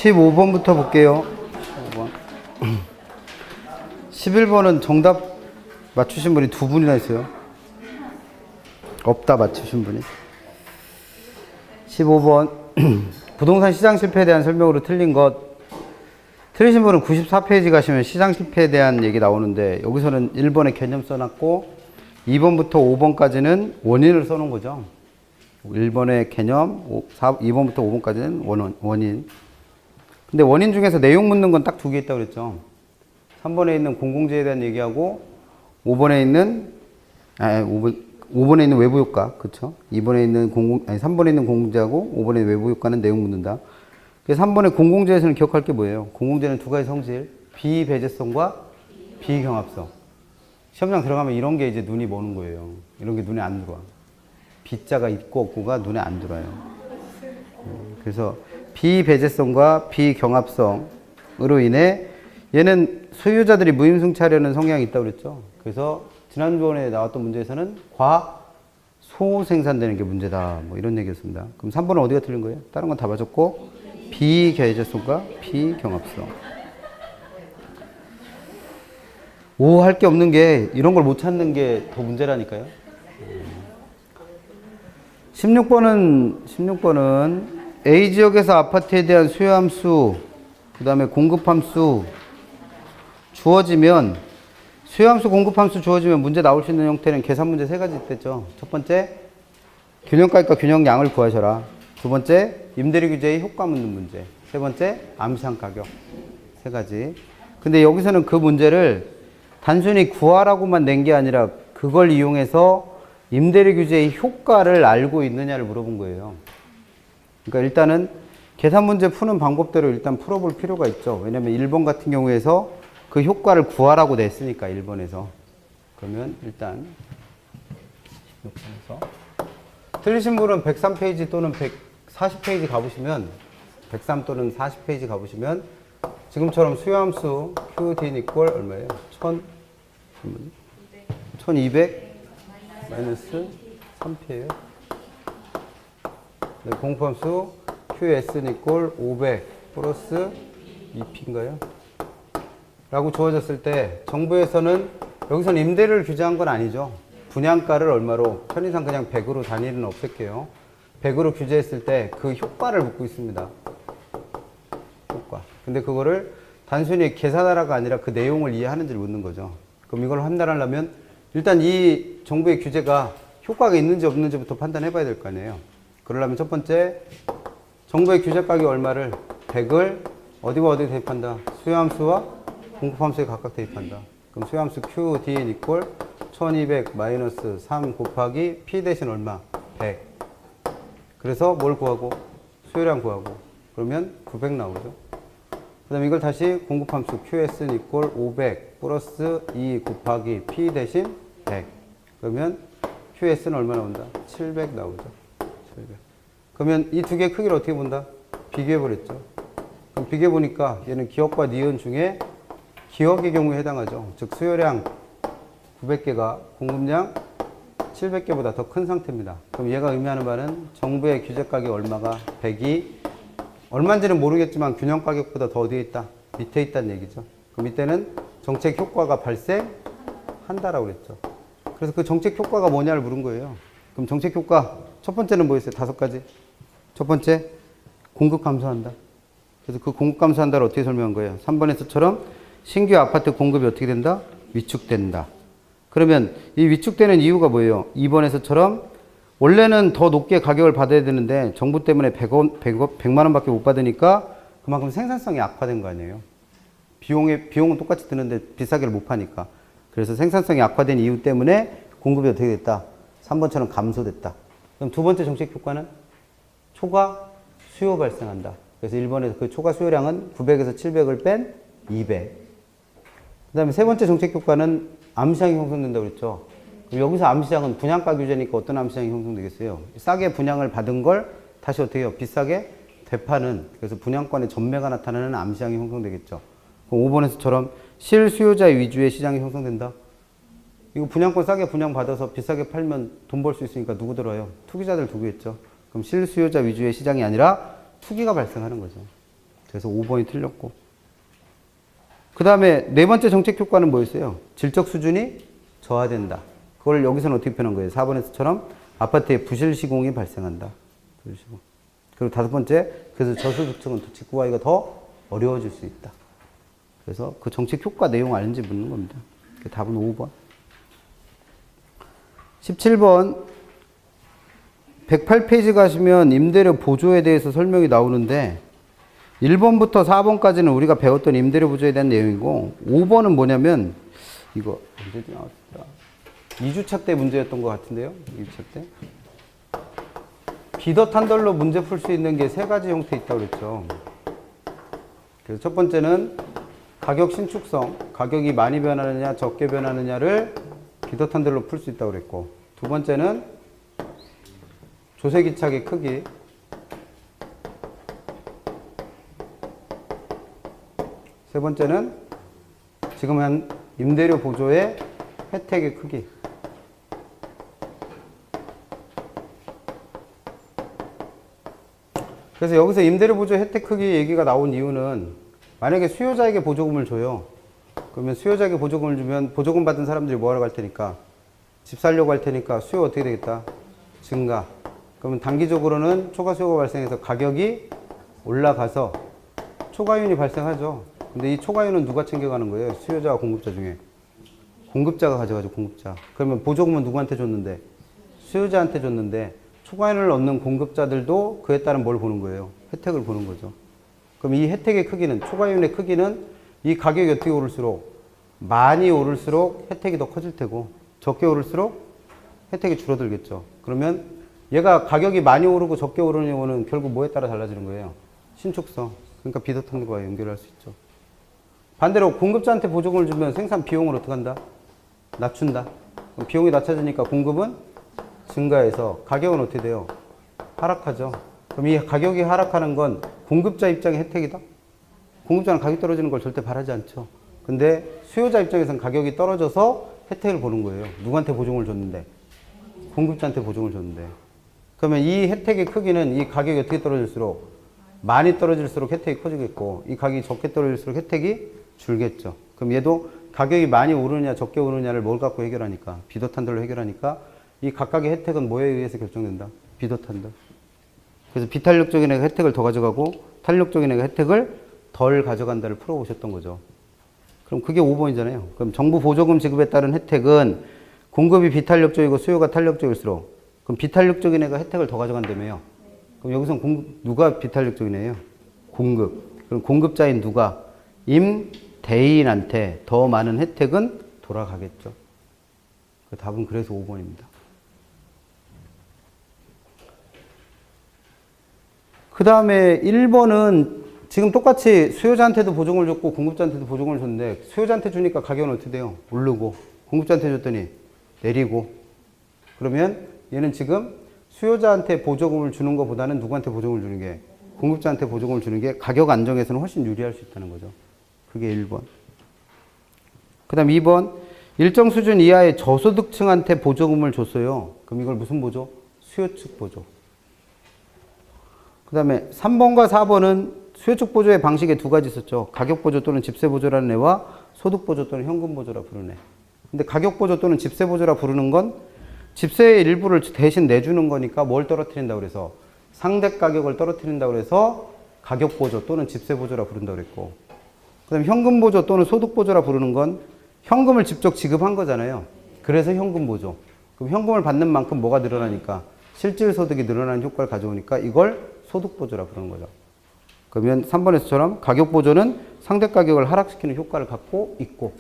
15번부터 볼게요. 15번. 11번은 정답 맞추신 분이 두 분이나 있어요. 없다 맞추신 분이. 15번. 부동산 시장 실패에 대한 설명으로 틀린 것. 틀리신 분은 94페이지 가시면 시장 실패에 대한 얘기 나오는데 여기서는 1번의 개념 써놨고 2번부터 5번까지는 원인을 써놓은 거죠. 1번의 개념, 2번부터 5번까지는 원인. 근데 원인 중에서 내용 묻는 건 딱 두 개 있다고 그랬죠. 3번에 있는 공공재에 대한 얘기하고 5번에 있는 5번에 있는 외부 효과, 그렇죠? 3번에 있는 공공재하고 5번에 있는 외부 효과는 내용 묻는다. 그래서 3번의 공공재에서는 기억할 게 뭐예요? 공공재는 두 가지 성질, 비배제성과 비경합성. 시험장 들어가면 이런 게 이제 눈이 머는 거예요. 이런 게 눈에 안 들어와. B자가 있고 없고가 눈에 안 들어와요. 그래서 비배제성과 비경합성으로 인해 얘는 소유자들이 무임승차하려는 성향이 있다고 그랬죠. 그래서 지난번에 나왔던 문제에서는 과소생산되는 게 문제다. 뭐 이런 얘기였습니다. 그럼 3번은 어디가 틀린 거예요? 다른 건 다 맞았고 비배제성과 비경합성. 오, 할 게 없는 게 이런 걸 못 찾는 게 더 문제라니까요. 16번은 A 지역에서 아파트에 대한 수요함수, 그 다음에 공급함수 주어지면, 수요함수, 공급함수 주어지면 문제 나올 수 있는 형태는 계산 문제 세 가지 있댔죠. 첫 번째, 균형가격과 균형량을 구하셔라. 두 번째, 임대료 규제의 효과 묻는 문제. 세 번째, 암시한 가격. 세 가지. 근데 여기서는 그 문제를 단순히 구하라고만 낸 게 아니라 그걸 이용해서 임대료 규제의 효과를 알고 있느냐를 물어본 거예요. 그러니까 일단은 계산 문제 푸는 방법대로 일단 풀어볼 필요가 있죠. 왜냐면 1번 같은 경우에서 그 효과를 구하라고 냈으니까 1번에서. 그러면 일단 16번에서 틀리신 분은 103페이지 또는 140페이지 가보시면 103 또는 40페이지 가보시면 지금처럼 수요함수 QDN 이퀄 얼마예요? 1200 마이너스 3P예요. 네, 공포함수 QS는 이퀄 500 플러스 2P인가요? 라고 주어졌을 때 정부에서는 여기서는 임대료를 규제한 건 아니죠. 분양가를 얼마로? 편의상 그냥 100으로 단위는 없앨게요. 100으로 규제했을 때 그 효과를 묻고 있습니다. 효과. 근데 그거를 단순히 계산하라가 아니라 그 내용을 이해하는지를 묻는 거죠. 그럼 이걸 판단하려면 일단 이 정부의 규제가 효과가 있는지 없는지부터 판단해 봐야 될 거 아니에요. 그러려면 첫 번째, 정부의 규제 가격이 얼마를 100을 어디와 어디 대입한다? 수요함수와 공급함수에 각각 대입한다. 그럼 수요함수 QDN 이퀄 1200 마이너스 3 곱하기 P 대신 얼마? 100. 그래서 뭘 구하고? 수요량 구하고. 그러면 900 나오죠. 그 다음에 이걸 다시 공급함수 QS는 이퀄 500 플러스 2 곱하기 P 대신 100. 그러면 QS는 얼마 나온다? 700 나오죠. 700. 그러면 이 두 개의 크기를 어떻게 본다? 비교해버렸죠. 그럼 비교해보니까 얘는 기억과 니은 중에 기억의 경우에 해당하죠. 즉 수요량 900개가 공급량 700개보다 더 큰 상태입니다. 그럼 얘가 의미하는 바는 정부의 규제 가격 얼마가 100이 얼마인지는 모르겠지만 균형 가격보다 더 어디에 있다? 밑에 있다는 얘기죠. 그럼 이때는 정책 효과가 발생한다라고 그랬죠. 그래서 그 정책 효과가 뭐냐를 물은 거예요. 그럼 정책 효과 첫 번째는 뭐였어요? 5가지. 첫 번째, 공급 감소한다. 그래서 그 공급 감소한다를 어떻게 설명한 거예요? 3번에서처럼 신규 아파트 공급이 어떻게 된다? 위축된다. 그러면 이 위축되는 이유가 뭐예요? 2번에서처럼 원래는 더 높게 가격을 받아야 되는데 정부 때문에 100만 원밖에 못 받으니까 그만큼 생산성이 악화된 거 아니에요. 비용은 똑같이 드는데 비싸게를 못 파니까. 그래서 생산성이 악화된 이유 때문에 공급이 어떻게 됐다? 3번처럼 감소됐다. 그럼 두 번째 정책 효과는 초과 수요 발생한다. 그래서 1번에서 그 초과 수요량은 900에서 700을 뺀 200. 그 다음에 세 번째 정책 효과는 암시장이 형성된다고 그랬죠. 여기서 암시장은 분양가 규제니까 어떤 암시장이 형성되겠어요? 싸게 분양을 받은 걸 다시 어떻게 해요? 비싸게 되파는, 그래서 분양권의 전매가 나타나는 암시장이 형성되겠죠. 그럼 5번에서처럼 실수요자 위주의 시장이 형성된다. 이거 분양권 싸게 분양받아서 비싸게 팔면 돈 벌 수 있으니까 누구 들어요? 투기자들 두겠죠. 그럼 실수요자 위주의 시장이 아니라 투기가 발생하는 거죠. 그래서 5번이 틀렸고. 그 다음에 네 번째 정책 효과는 뭐였어요? 질적 수준이 저하된다. 그걸 여기서는 어떻게 표현한 거예요? 4번에서처럼 아파트에 부실 시공이 발생한다. 부실시공. 그리고 다섯 번째, 그래서 저소득층은 직구 구하기가 더 어려워질 수 있다. 그래서 그 정책 효과 내용 아는지 묻는 겁니다. 답은 5번. 17번 108페이지 가시면 임대료 보조에 대해서 설명이 나오는데 1번부터 4번까지는 우리가 배웠던 임대료 보조에 대한 내용이고 5번은 뭐냐면 이거 언제 나왔더라? 2주차 때 문제였던 것 같은데요. 2주차 때. 비더 탄덜로 문제 풀 수 있는 게 세 가지 형태 있다고 그랬죠. 그래서 첫 번째는 가격 신축성, 가격이 많이 변하느냐 적게 변하느냐를 비더 탄덜로 풀 수 있다고 그랬고 두 번째는 조세기착의 크기, 세 번째는 지금 한 임대료 보조의 혜택의 크기. 그래서 여기서 임대료 보조 혜택 크기 얘기가 나온 이유는 만약에 수요자에게 보조금을 줘요. 그러면 수요자에게 보조금을 주면 보조금 받은 사람들이 뭐하러 갈 테니까 집 살려고 할 테니까 수요 어떻게 되겠다? 증가. 그러면 단기적으로는 초과 수요가 발생해서 가격이 올라가서 초과이윤이 발생하죠. 근데 이 초과이윤은 누가 챙겨가는 거예요? 수요자와 공급자 중에. 공급자가 가져가죠, 공급자. 그러면 보조금은 누구한테 줬는데? 수요자한테 줬는데 초과이윤을 얻는 공급자들도 그에 따른 뭘 보는 거예요? 혜택을 보는 거죠. 그럼 이 혜택의 크기는, 초과이윤의 크기는 이 가격이 어떻게 오를수록 많이 오를수록 혜택이 더 커질 테고 적게 오를수록 혜택이 줄어들겠죠. 그러면 얘가 가격이 많이 오르고 적게 오르는 경우는 결국 뭐에 따라 달라지는 거예요? 신축성. 그러니까 비더탄과 연결할 수 있죠. 반대로 공급자한테 보조금을 주면 생산 비용을 어떻게 한다? 낮춘다. 그럼 비용이 낮아지니까 공급은 증가해서 가격은 어떻게 돼요? 하락하죠. 그럼 이 가격이 하락하는 건 공급자 입장의 혜택이다? 공급자는 가격 떨어지는 걸 절대 바라지 않죠. 근데 수요자 입장에서는 가격이 떨어져서 혜택을 보는 거예요. 누구한테 보조금을 줬는데? 공급자한테 보조금을 줬는데. 그러면 이 혜택의 크기는 이 가격이 어떻게 떨어질수록 많이 떨어질수록 혜택이 커지겠고 이 가격이 적게 떨어질수록 혜택이 줄겠죠. 그럼 얘도 가격이 많이 오르느냐 적게 오르느냐를 뭘 갖고 해결하니까 비더탄덜로 해결하니까 이 각각의 혜택은 뭐에 의해서 결정된다? 비더탄덜. 그래서 비탄력적인 애가 혜택을 더 가져가고 탄력적인 애가 혜택을 덜 가져간다를 풀어보셨던 거죠. 그럼 그게 5번이잖아요. 그럼 정부 보조금 지급에 따른 혜택은 공급이 비탄력적이고 수요가 탄력적일수록 그럼 비탄력적인 애가 혜택을 더 가져간다며요. 그럼 여기서는 누가 비탄력적인 애예요? 공급. 그럼 공급자인 누가? 임대인한테 더 많은 혜택은 돌아가겠죠. 그 답은 그래서 5번입니다. 그 다음에 1번은 지금 똑같이 수요자한테도 보조금을 줬고 공급자한테도 보조금을 줬는데 수요자한테 주니까 가격은 어떻게 돼요? 오르고 공급자한테 줬더니 내리고 그러면 얘는 지금 수요자한테 보조금을 주는 것보다는 누구한테 보조금을 주는 게 공급자한테 보조금을 주는 게 가격 안정에서는 훨씬 유리할 수 있다는 거죠. 그게 1번. 그 다음 2번 일정 수준 이하의 저소득층한테 보조금을 줬어요. 그럼 이걸 무슨 보조? 수요 측 보조. 그 다음에 3번과 4번은 수요 측 보조의 방식에 두 가지 있었죠. 가격 보조 또는 집세 보조라는 애와 소득 보조 또는 현금 보조라 부르는 애. 근데 가격 보조 또는 집세 보조라 부르는 건 집세의 일부를 대신 내주는 거니까 뭘 떨어뜨린다고 그래서 상대 가격을 떨어뜨린다고 그래서 가격 보조 또는 집세 보조라 부른다고 그랬고 그다음에 현금 보조 또는 소득 보조라 부르는 건 현금을 직접 지급한 거잖아요. 그래서 현금 보조. 그럼 현금을 받는 만큼 뭐가 늘어나니까 실질 소득이 늘어나는 효과를 가져오니까 이걸 소득 보조라 부르는 거죠. 그러면 3번에서처럼 가격 보조는 상대 가격을 하락시키는 효과를 갖고 있고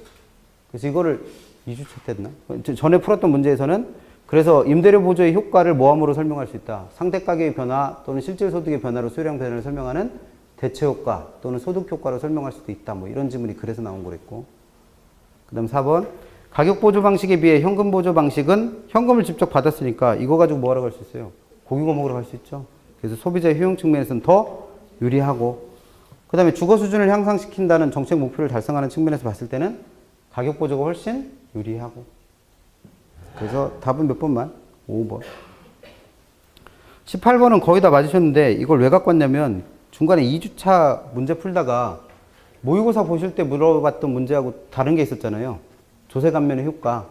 그래서 이거를 2주차 때 했나? 전에 풀었던 문제에서는 그래서 임대료 보조의 효과를 뭐함으로 설명할 수 있다. 상대 가격의 변화 또는 실질 소득의 변화로 수요량 변화를 설명하는 대체 효과 또는 소득 효과로 설명할 수도 있다. 뭐 이런 지문이 그래서 나온 거랬고. 그 다음 4번. 가격 보조 방식에 비해 현금 보조 방식은 현금을 직접 받았으니까 이거 가지고 뭐 하러 갈 수 있어요? 고기고 먹으러 갈 수 있죠. 그래서 소비자의 효용 측면에서는 더 유리하고 그 다음에 주거 수준을 향상시킨다는 정책 목표를 달성하는 측면에서 봤을 때는 가격 보조가 훨씬 유리하고 그래서 답은 몇 번만? 5번. 18번은 거의 다 맞으셨는데 이걸 왜 갖고 왔냐면 중간에 2주차 문제 풀다가 모의고사 보실 때 물어봤던 문제하고 다른 게 있었잖아요. 조세간면의 효과.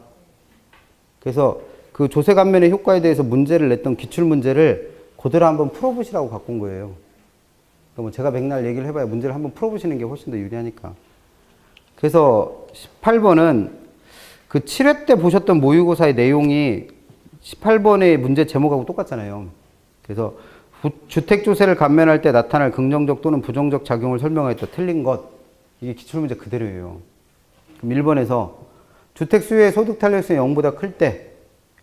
그래서 그 조세간면의 효과에 대해서 문제를 냈던 기출문제를 그대로 한번 풀어보시라고 갖고 온 거예요. 뭐 제가 맥날 얘기를 해봐야 문제를 한번 풀어보시는 게 훨씬 더 유리하니까. 그래서 18번은 그 7회 때 보셨던 모의고사의 내용이 18번의 문제 제목하고 똑같잖아요. 그래서 주택조세를 감면할 때 나타날 긍정적 또는 부정적 작용을 설명하였다. 틀린 것. 이게 기출문제 그대로예요. 그럼 1번에서 주택 수요의 소득 탄력성이 0보다 클 때,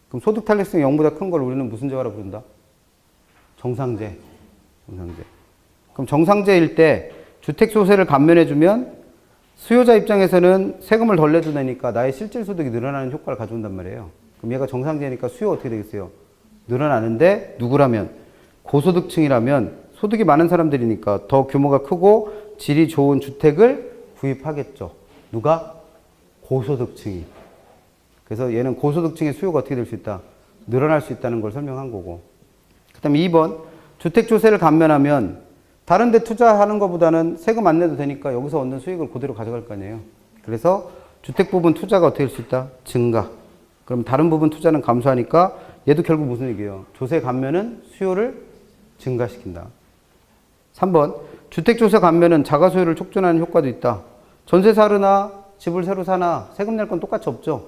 그럼 소득 탄력성이 0보다 큰 걸 우리는 무슨 제어라 부른다? 정상제. 정상제. 그럼 정상제일 때 주택 조세를 감면해주면 수요자 입장에서는 세금을 덜 내도 되니까 나의 실질 소득이 늘어나는 효과를 가져온단 말이에요. 그럼 얘가 정상제니까 수요 어떻게 되겠어요? 늘어나는데 누구라면? 고소득층이라면 소득이 많은 사람들이니까 더 규모가 크고 질이 좋은 주택을 구입하겠죠. 누가? 고소득층이. 그래서 얘는 고소득층의 수요가 어떻게 될 수 있다? 늘어날 수 있다는 걸 설명한 거고. 그 다음에 2번. 주택조세를 감면하면 다른 데 투자하는 것보다는 세금 안 내도 되니까 여기서 얻는 수익을 그대로 가져갈 거 아니에요. 그래서 주택 부분 투자가 어떻게 될 수 있다? 증가. 그럼 다른 부분 투자는 감소하니까 얘도 결국 무슨 얘기예요? 조세 감면은 수요를 증가시킨다. 3번. 주택조세 감면은 자가 소유를 촉진하는 효과도 있다. 전세 사르나 집을 새로 사나 세금 낼 건 똑같이 없죠.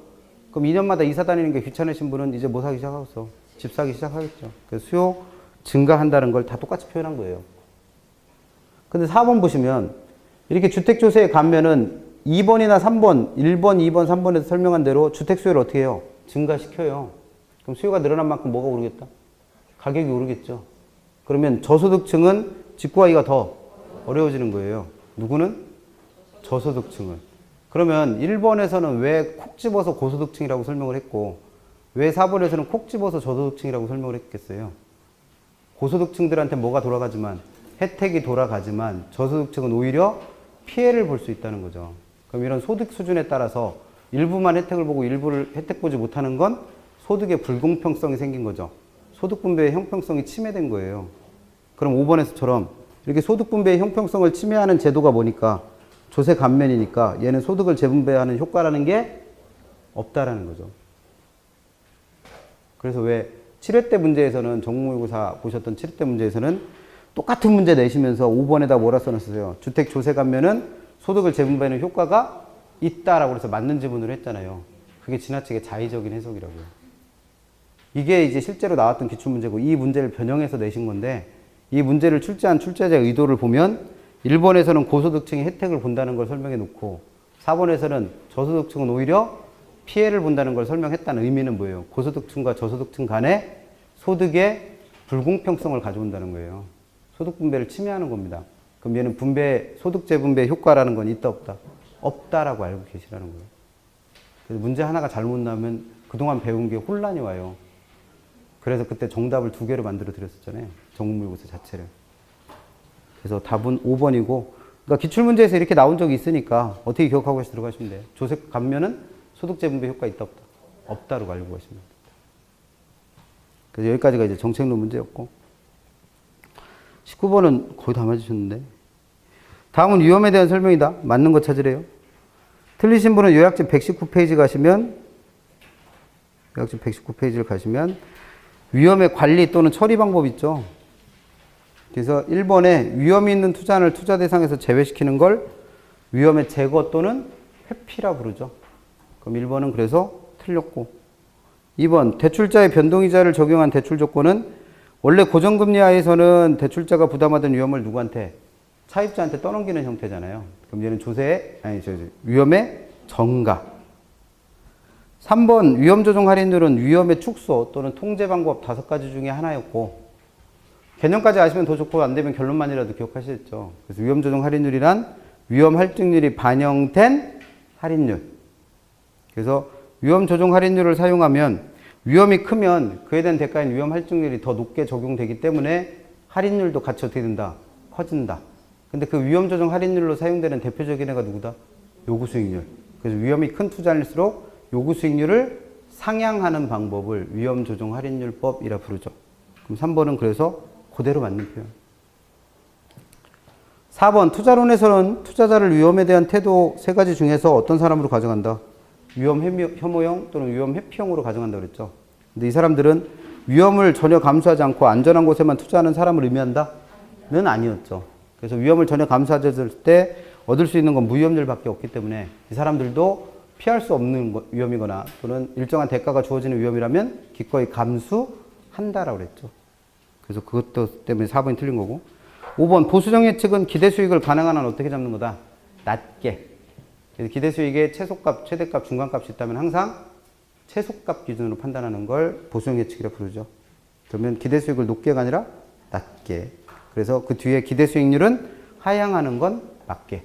그럼 2년마다 이사 다니는 게 귀찮으신 분은 이제 뭐 사기 시작하겠어? 집 사기 시작하겠죠. 그래서 수요 증가한다는 걸 다 똑같이 표현한 거예요. 근데 4번 보시면 이렇게 주택조세의 감면은 2번이나 3번, 1번, 2번, 3번에서 설명한 대로 주택 수요를 어떻게 해요? 증가시켜요. 그럼 수요가 늘어난 만큼 뭐가 오르겠다? 가격이 오르겠죠. 그러면 저소득층은 집 구하기가 더 어려워지는 거예요. 누구는? 저소득층은. 그러면 1번에서는 왜 콕 집어서 고소득층이라고 설명을 했고 왜 4번에서는 콕 집어서 저소득층이라고 설명을 했겠어요? 고소득층들한테 뭐가 돌아가지만 혜택이 돌아가지만 저소득층은 오히려 피해를 볼 수 있다는 거죠. 그럼 이런 소득 수준에 따라서 일부만 혜택을 보고 일부를 혜택 보지 못하는 건 소득의 불공평성이 생긴 거죠. 소득 분배의 형평성이 침해된 거예요. 그럼 5번에서처럼 이렇게 소득 분배의 형평성을 침해하는 제도가 뭐니까 조세 감면이니까 얘는 소득을 재분배하는 효과라는 게 없다라는 거죠. 그래서 왜 7회 때 문제에서는 정모의고사 보셨던 7회 때 문제에서는 똑같은 문제 내시면서 5번에다 뭐라 써놨어요? 주택 조세 감면은 소득을 재분배하는 효과가 있다라고 해서 맞는 지문으로 했잖아요. 그게 지나치게 자의적인 해석이라고요. 이게 이제 실제로 나왔던 기출문제고 이 문제를 변형해서 내신 건데 이 문제를 출제한 출제자의 의도를 보면 1번에서는 고소득층이 혜택을 본다는 걸 설명해 놓고 4번에서는 저소득층은 오히려 피해를 본다는 걸 설명했다는 의미는 뭐예요? 고소득층과 저소득층 간의 소득의 불공평성을 가져온다는 거예요. 소득 분배를 침해하는 겁니다. 그럼 얘는 분배, 소득 재분배 효과라는 건 있다 없다? 없다라고 알고 계시라는 거예요. 그래서 문제 하나가 잘못 나면 그동안 배운 게 혼란이 와요. 그래서 그때 정답을 2개로 만들어 드렸었잖아요. 정모의고사 자체를. 그래서 답은 5번이고, 그러니까 기출문제에서 이렇게 나온 적이 있으니까 어떻게 기억하고 해서 들어가시면 돼요. 조세 감면은 소득 재분배 효과 있다 없다? 없다라고 알고 가시면 됩니다. 그래서 여기까지가 이제 정책론 문제였고, 19번은 거의 다 맞으셨는데, 다음은 위험에 대한 설명이다. 맞는 거 찾으래요. 틀리신 분은 요약집 119페이지 가시면, 요약집 119페이지를 가시면 위험의 관리 또는 처리 방법 있죠. 그래서 1번에 위험이 있는 투자를 투자 대상에서 제외시키는 걸 위험의 제거 또는 회피라 부르죠. 그럼 1번은 그래서 틀렸고, 2번 대출자의 변동이자를 적용한 대출 조건은 원래 고정금리 하에서는 대출자가 부담하던 위험을 누구한테? 차입자한테 떠넘기는 형태잖아요. 그럼 얘는 위험의 전가. 3번 위험조정 할인율은 위험의 축소 또는 통제 방법 5가지 중에 하나였고, 개념까지 아시면 더 좋고 안 되면 결론만이라도 기억하시겠죠. 그래서 위험조정 할인율이란 위험 할증률이 반영된 할인율. 그래서 위험조정 할인율을 사용하면 위험이 크면 그에 대한 대가인 위험 할증률이 더 높게 적용되기 때문에 할인율도 같이 어떻게 된다? 커진다. 근데 그 위험조정 할인율로 사용되는 대표적인 애가 누구다? 요구수익률. 그래서 위험이 큰 투자일수록 요구수익률을 상향하는 방법을 위험조정 할인율법이라 부르죠. 그럼 3번은 그래서 그대로 맞는 표현. 4번 투자론에서는 투자자를 위험에 대한 태도 세 가지 중에서 어떤 사람으로 가정한다? 위험 혐오형 또는 위험 회피형으로 가정한다 그랬죠. 근데 이 사람들은 위험을 전혀 감수하지 않고 안전한 곳에만 투자하는 사람을 의미한다?는 아니었죠. 그래서 위험을 전혀 감수하지 않을 때 얻을 수 있는 건 무위험률밖에 없기 때문에 이 사람들도 피할 수 없는 위험이거나 또는 일정한 대가가 주어지는 위험이라면 기꺼이 감수한다라고 그랬죠. 그래서 그것도 때문에 4번이 틀린 거고. 5번 보수적 예측은 기대 수익을 가능한 한 어떻게 잡는 거다? 낮게. 그래서 기대 수익의 최소값, 최대값, 중간값이 있다면 항상 최소값 기준으로 판단하는 걸 보수적 예측이라고 부르죠. 그러면 기대 수익을 높게가 아니라 낮게. 그래서 그 뒤에 기대 수익률은 하향하는 건 맞게.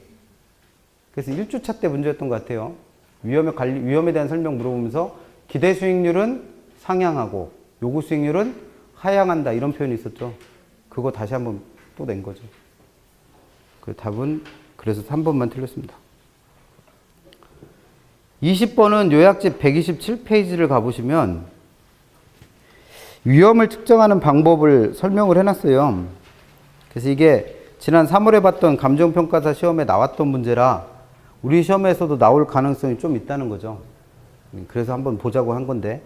그래서 1주차 때 문제였던 것 같아요. 위험에 대한 설명 물어보면서 기대 수익률은 상향하고 요구 수익률은 하향한다 이런 표현이 있었죠. 그거 다시 한번 또 낸 거죠. 그 답은 그래서 3번만 틀렸습니다. 20번은 요약집 127페이지를 가보시면 위험을 측정하는 방법을 설명을 해놨어요. 그래서 이게 지난 3월에 봤던 감정평가사 시험에 나왔던 문제라 우리 시험에서도 나올 가능성이 좀 있다는 거죠. 그래서 한번 보자고 한 건데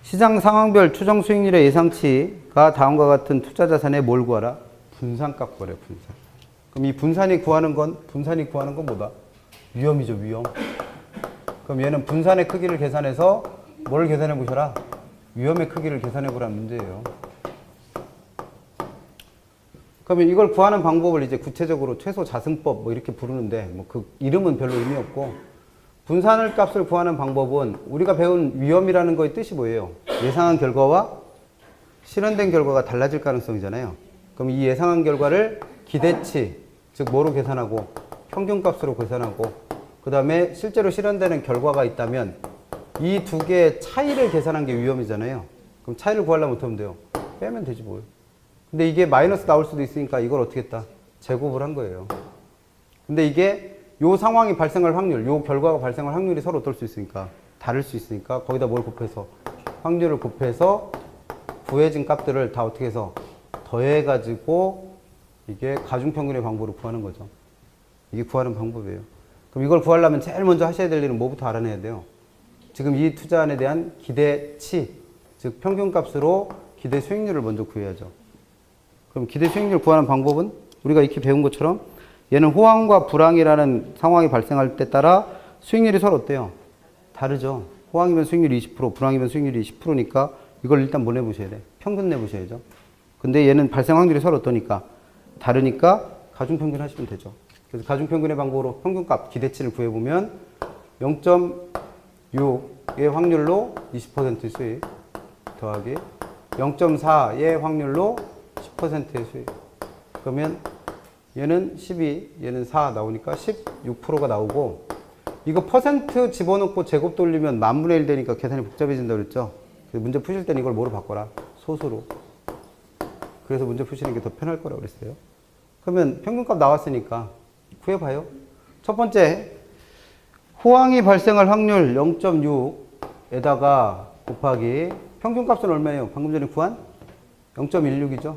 시장 상황별 추정 수익률의 예상치가 다음과 같은 투자 자산에 뭘 구하라? 분산값 구하래요. 분산. 그럼 이 분산이 구하는 건 뭐다? 위험이죠. 위험. 그럼 얘는 분산의 크기를 계산해서 뭘 계산해 보셔라? 위험의 크기를 계산해 보라는 문제예요. 그러면 이걸 구하는 방법을 이제 구체적으로 최소 자승법 뭐 이렇게 부르는데 뭐 그 이름은 별로 의미 없고 분산을 값을 구하는 방법은 우리가 배운 위험이라는 거의 뜻이 뭐예요? 예상한 결과와 실현된 결과가 달라질 가능성이잖아요. 그럼 이 예상한 결과를 기대치, 즉 뭐로 계산하고 평균값으로 계산하고 그 다음에 실제로 실현되는 결과가 있다면 이 두 개의 차이를 계산한 게 위험이잖아요. 그럼 차이를 구하려면 어떻게 하면 돼요? 빼면 되지 뭘. 근데 이게 마이너스 나올 수도 있으니까 이걸 어떻게 했다? 제곱을 한 거예요. 근데 이게 요 상황이 발생할 확률, 요 결과가 발생할 확률이 서로 어떨 수 있으니까 다를 수 있으니까 거기다 뭘 곱해서 확률을 곱해서 구해진 값들을 다 어떻게 해서 더해가지고 이게 가중평균의 방법으로 구하는 거죠. 이게 구하는 방법이에요. 그럼 이걸 구하려면 제일 먼저 하셔야 될 일은 뭐부터 알아내야 돼요? 지금 이 투자안에 대한 기대치, 즉 평균값으로 기대 수익률을 먼저 구해야죠. 그럼 기대 수익률 구하는 방법은 우리가 익히 배운 것처럼 얘는 호황과 불황이라는 상황이 발생할 때 따라 수익률이 서로 어때요? 다르죠. 호황이면 수익률이 20%, 불황이면 수익률이 10%니까 이걸 일단 뭐 내보셔야 돼? 평균 내보셔야죠. 근데 얘는 발생 확률이 서로 어떠니까? 다르니까 가중평균 하시면 되죠. 그래서 가중평균의 방법으로 평균값 기대치를 구해보면 0.6의 확률로 20% 수익 더하기 0.4의 확률로 10%의 수익. 그러면 얘는 12, 얘는 4 나오니까 16%가 나오고 이거 퍼센트 집어넣고 제곱 돌리면 만분의 1 되니까 계산이 복잡해진다고 그랬죠. 그래서 문제 푸실 때는 이걸 뭐로 바꿔라? 소수로. 그래서 문제 푸시는 게 더 편할 거라고 그랬어요. 그러면 평균값 나왔으니까 구해봐요. 첫 번째, 호황이 발생할 확률 0.6에다가 곱하기 평균값은 얼마예요? 방금 전에 구한 0.16이죠.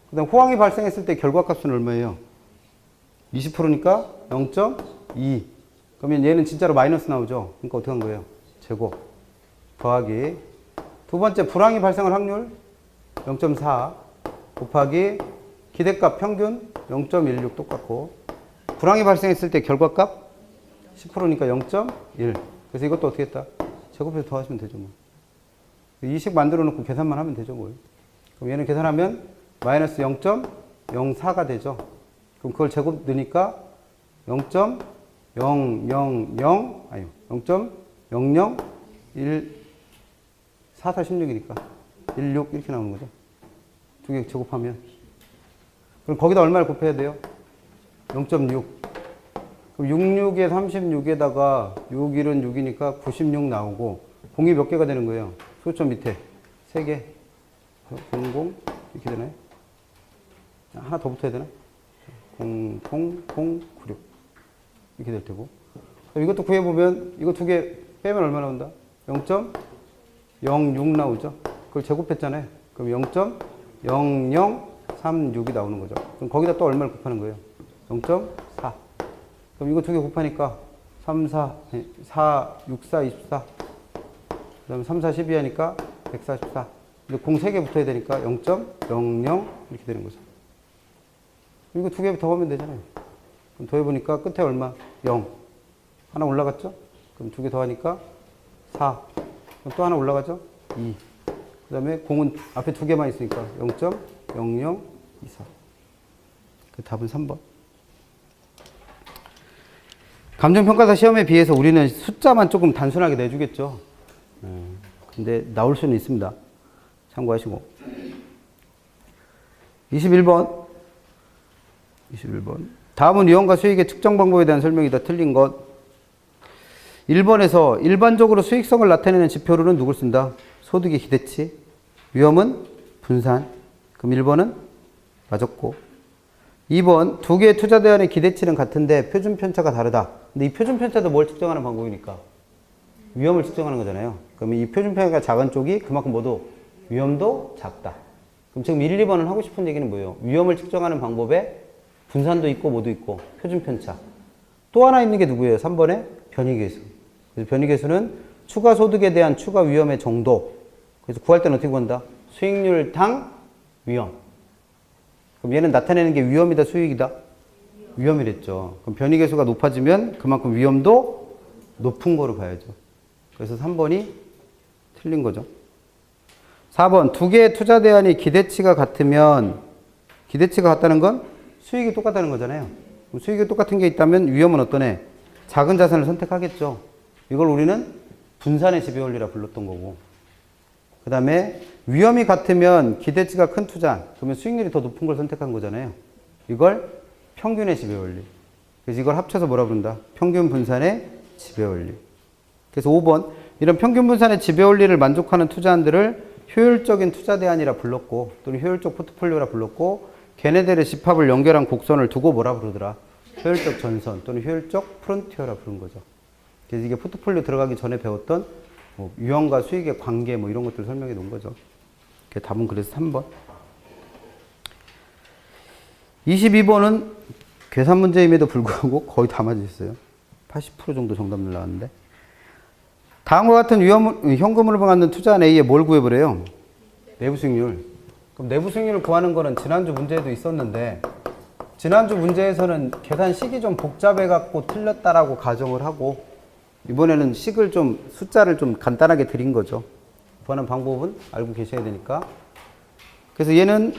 그 다음 호황이 발생했을 때 결과값은 얼마예요? 20%니까 0.2. 그러면 얘는 진짜로 마이너스 나오죠. 그러니까 어떻게 한 거예요? 제곱 더하기 두 번째 불황이 발생할 확률 0.4 곱하기 기대값 평균 0.16 똑같고 불황이 발생했을 때 결과값 10%니까 0.1. 그래서 이것도 어떻게 했다? 제곱해서 더하시면 되죠. 뭐. 이 식 만들어 놓고 계산만 하면 되죠. 뭘. 그럼 얘는 계산하면 마이너스 0.04가 되죠. 그럼 그걸 제곱 넣으니까 0.000 아니요 0.001 4, 4, 16이니까 16 이렇게 나오는 거죠. 두 개 제곱하면 그럼 거기다 얼마를 곱해야 돼요? 0.6. 그럼 66에 36에다가 6, 1은 6이니까 96 나오고 공이 몇 개가 되는 거예요? 소점 밑에 3개 00 이렇게 되나요? 하나 더 붙어야 되나? 00096 이렇게 될 테고 그럼 이것도 구해보면 이거 두 개 빼면 얼마 나온다? 0.06 나오죠? 그걸 제곱했잖아요. 그럼 0.0036이 나오는 거죠. 그럼 거기다 또 얼마를 곱하는 거예요? 0.4. 그럼 이거 두 개 곱하니까 3, 4, 6, 4, 24. 그 다음에 3, 4, 12 하니까 144. 근데 공 3개 붙어야 되니까 0.00 이렇게 되는 거죠. 이거 두 개 더 하면 되잖아요. 그럼 더해보니까 끝에 얼마? 0. 하나 올라갔죠? 그럼 두 개 더 하니까 4. 그럼 또 하나 올라가죠? 2. 그 다음에 공은 앞에 두 개만 있으니까 0.0024. 그 답은 3번. 감정평가사 시험에 비해서 우리는 숫자만 조금 단순하게 내주겠죠. 근데 나올 수는 있습니다. 참고하시고. 21번. 다음은 위험과 수익의 측정 방법에 대한 설명이다. 틀린 것. 1번에서 일반적으로 수익성을 나타내는 지표로는 누굴 쓴다? 소득의 기대치. 위험은 분산. 그럼 1번은 맞았고. 2번 두 개의 투자 대안의 기대치는 같은데 표준 편차가 다르다. 근데 이 표준 편차도 뭘 측정하는 방법이니까? 위험을 측정하는 거잖아요. 그럼 이 표준 편차가 작은 쪽이 그만큼 뭐도 위험도 작다. 그럼 지금 1, 2번은 하고 싶은 얘기는 뭐예요? 위험을 측정하는 방법에 분산도 있고 뭐도 있고 표준 편차. 또 하나 있는 게 누구예요? 3번에 변이계수. 그래서 변이계수는 추가 소득에 대한 추가 위험의 정도. 그래서 구할 때는 어떻게 구한다? 수익률 당 위험. 그럼 얘는 나타내는 게 위험이다, 수익이다? 위험이랬죠. 그럼 변이계수가 높아지면 그만큼 위험도 높은 거로 봐야죠. 그래서 3번이 틀린 거죠. 4번 두 개의 투자 대안이 기대치가 같으면 기대치가 같다는 건 수익이 똑같다는 거잖아요. 그럼 수익이 똑같은 게 있다면 위험은 어떤 애? 작은 자산을 선택하겠죠. 이걸 우리는 분산의 지배원리라 불렀던 거고. 그 다음에 위험이 같으면 기대치가 큰 투자, 그러면 수익률이 더 높은 걸 선택한 거잖아요. 이걸 평균의 지배원리. 그래서 이걸 합쳐서 뭐라 부른다? 평균 분산의 지배원리. 그래서 5번 이런 평균 분산의 지배원리를 만족하는 투자안들을 효율적인 투자 대안이라 불렀고 또는 효율적 포트폴리오라 불렀고 걔네들의 집합을 연결한 곡선을 두고 뭐라 부르더라? 효율적 전선 또는 효율적 프론티어라 부른 거죠. 그래서 이게 포트폴리오 들어가기 전에 배웠던 뭐 위험과 수익의 관계 뭐 이런 것들 설명해 놓은 거죠. 답은 그래서 3번. 22번은 계산 문제임에도 불구하고 거의 다 맞으셨어요. 80% 정도 정답률 나왔는데. 다음과 같은 현금으로 받는 투자한 A에 뭘 구해보래요? 내부 수익률. 그럼 내부 수익률을 구하는 거는 지난주 문제에도 있었는데 지난주 문제에서는 계산식이 좀 복잡해갖고 틀렸다라고 가정을 하고 이번에는 식을 좀 숫자를 좀 간단하게 드린 거죠. 구하는 방법은 알고 계셔야 되니까. 그래서 얘는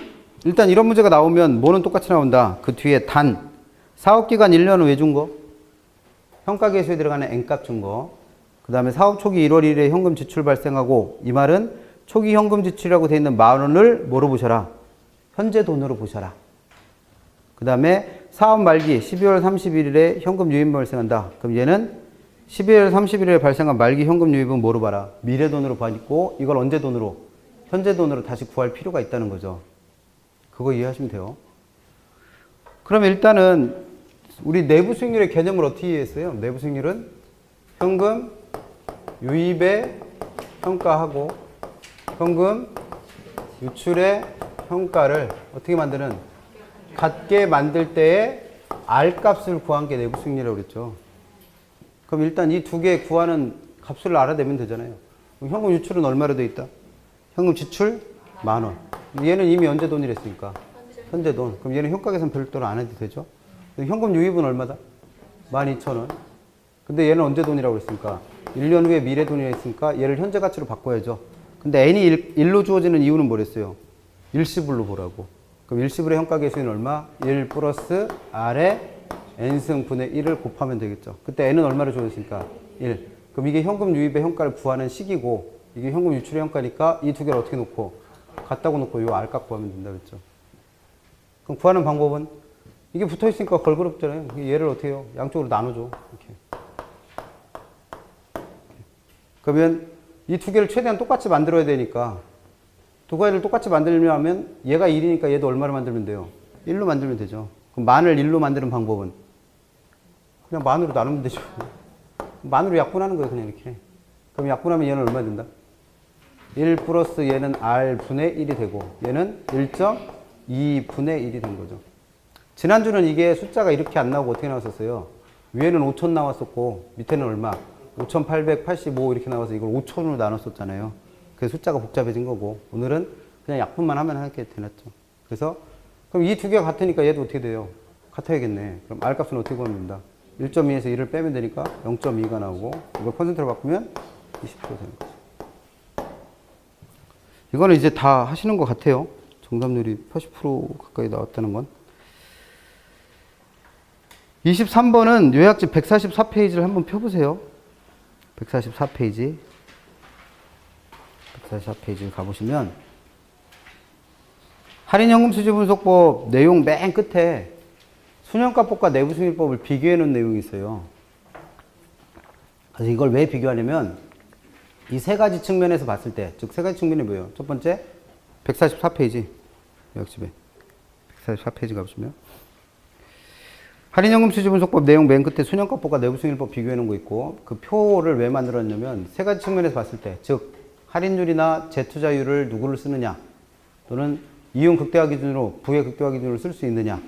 일단 이런 문제가 나오면 뭐는 똑같이 나온다. 그 뒤에 단. 사업기간 1년은 왜 준 거? 평가계수에 들어가는 N값 준 거. 그 다음에 사업 초기 1월 1일에 현금 지출 발생하고 이 말은 초기 현금 지출이라고 되어 있는 10,000원을 뭐로 보셔라? 현재 돈으로 보셔라. 그 다음에 사업 말기 12월 31일에 현금 유입 발생한다. 그럼 얘는 12월 31일에 발생한 말기 현금 유입은 뭐로 봐라? 미래 돈으로 봐있고 이걸 언제 돈으로? 현재 돈으로 다시 구할 필요가 있다는 거죠. 그거 이해하시면 돼요. 그럼 일단은 우리 내부 수익률의 개념을 어떻게 이해했어요? 내부 수익률은 현금 유입의 평가하고 현금 유출의 평가를 어떻게 만드는? 같게 만들 때의 R값을 구한 게 내부 수익률이라고 그랬죠. 그럼 일단 이 두 개 구하는 값을 알아내면 되잖아요. 그럼 현금 유출은 얼마로 돼 있다? 현금 지출 10,000원. 얘는 이미 언제 돈이랬으니까? 현재 돈. 그럼 얘는 효과계산 별도로 안 해도 되죠? 현금 유입은 얼마다? 12,000원. 근데 얘는 언제 돈이라고 했으니까? 1년 후에 미래 돈이라 했으니까 얘를 현재 가치로 바꿔야죠. 근데 n이 1로 주어지는 이유는 뭐랬어요? 일시불로 보라고. 그럼 일시불의 현가계수는 얼마? 1 플러스 R의 n승 분의 1을 곱하면 되겠죠. 그때 n은 얼마로 주어졌으니까? 1. 그럼 이게 현금 유입의 현가를 구하는 식이고 이게 현금 유출의 현가니까 이 두 개를 어떻게 놓고? 같다고 놓고 이 R값 구하면 된다 그랬죠. 그럼 구하는 방법은 이게 붙어 있으니까 걸그룹잖아요. 얘를 어떻게 해요? 양쪽으로 나눠줘. 이렇게. 그러면 이 두 개를 최대한 똑같이 만들어야 되니까 두 개를 똑같이 만들려면 얘가 1이니까 얘도 얼마로 만들면 돼요? 1로 만들면 되죠. 그럼 만을 1로 만드는 방법은 그냥 만으로 나누면 되죠. 만으로 약분하는 거예요. 그냥 이렇게. 그럼 약분하면 얘는 얼마 된다? 1 플러스 얘는 R분의 1이 되고 얘는 1.2분의 1이 된 거죠. 지난주는 이게 숫자가 이렇게 안 나오고 어떻게 나왔었어요? 위에는 5,000 나왔었고 밑에는 얼마? 5,885 이렇게 나와서 이걸 5,000으로 나눴었잖아요. 그래서 숫자가 복잡해진 거고 오늘은 그냥 약분만 하면 하게 되놨죠. 그래서 그럼 이 두 개가 같으니까 얘도 어떻게 돼요? 같아야겠네. 그럼 R 값은 어떻게 구합니다? 1.2에서 1을 빼면 되니까 0.2가 나오고 이걸 퍼센트로 바꾸면 20% 되는 거죠. 이거는 이제 다 하시는 것 같아요. 정답률이 80% 가까이 나왔다는 건. 23번은 요약집 144페이지를 한번 펴보세요. 144페이지. 144페이지를 가보시면 할인연금수지분석법 내용 맨 끝에 순현가법과 내부승일법을 비교해 놓은 내용이 있어요. 그래서 이걸 왜 비교하냐면 이 세 가지 측면에서 봤을 때, 즉 세 가지 측면이 뭐예요? 첫 번째 144페이지 요약집에 144페이지 가보시면 할인연금수지분석법 내용 맨 끝에 순현가법과 내부승일법 비교해 놓은 거 있고 그 표를 왜 만들었냐면 세 가지 측면에서 봤을 때, 즉 할인율이나 재투자율을 누구를 쓰느냐 또는 이윤 극대화 기준으로 부의 극대화 기준으로 쓸 수 있느냐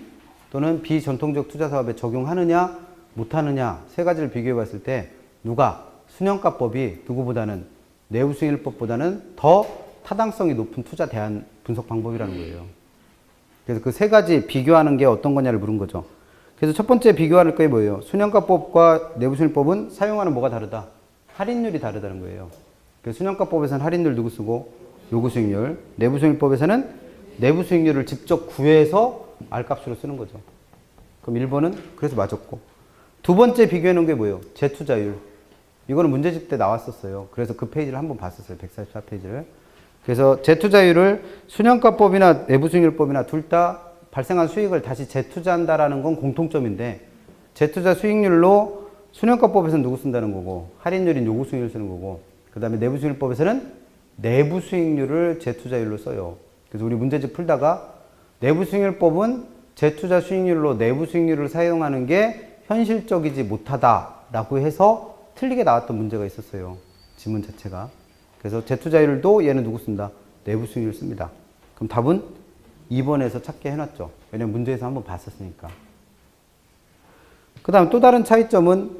또는 비전통적 투자 사업에 적용하느냐 못하느냐 세 가지를 비교해 봤을 때 누가 순현가법이 누구보다는 내부승일법보다는 더 타당성이 높은 투자 대안 분석 방법이라는 거예요. 그래서 그 세 가지 비교하는 게 어떤 거냐를 물은 거죠. 그래서 첫 번째 비교할 게 뭐예요? 순현가법과 내부승일법은 사용하는 뭐가 다르다? 할인율이 다르다는 거예요. 그래서 순현가법에서는 할인율 누구 쓰고 요구수익률, 내부수익률법에서는 내부수익률을 직접 구해서 R값으로 쓰는 거죠. 그럼 1번은 그래서 맞았고 두 번째 비교해 놓은 게 뭐예요? 재투자율. 이거는 문제집 때 나왔었어요. 그래서 그 페이지를 한번 봤었어요. 144페이지를. 그래서 재투자율을 순현가법이나 내부수익률법이나 둘 다 발생한 수익을 다시 재투자한다라는 건 공통점인데 재투자 수익률로 순현가법에서는 누구 쓴다는 거고 할인율인 요구수익률 쓰는 거고 그 다음에 내부수익률법에서는 내부수익률을 재투자율로 써요. 그래서 우리 문제집 풀다가 내부수익률법은 재투자 수익률로 내부수익률을 사용하는 게 현실적이지 못하다라고 해서 틀리게 나왔던 문제가 있었어요. 지문 자체가. 그래서 재투자율도 얘는 누구 쓴다? 내부수익률 씁니다. 그럼 답은 2번에서 찾게 해놨죠. 왜냐면 문제에서 한번 봤었으니까. 그 다음 또 다른 차이점은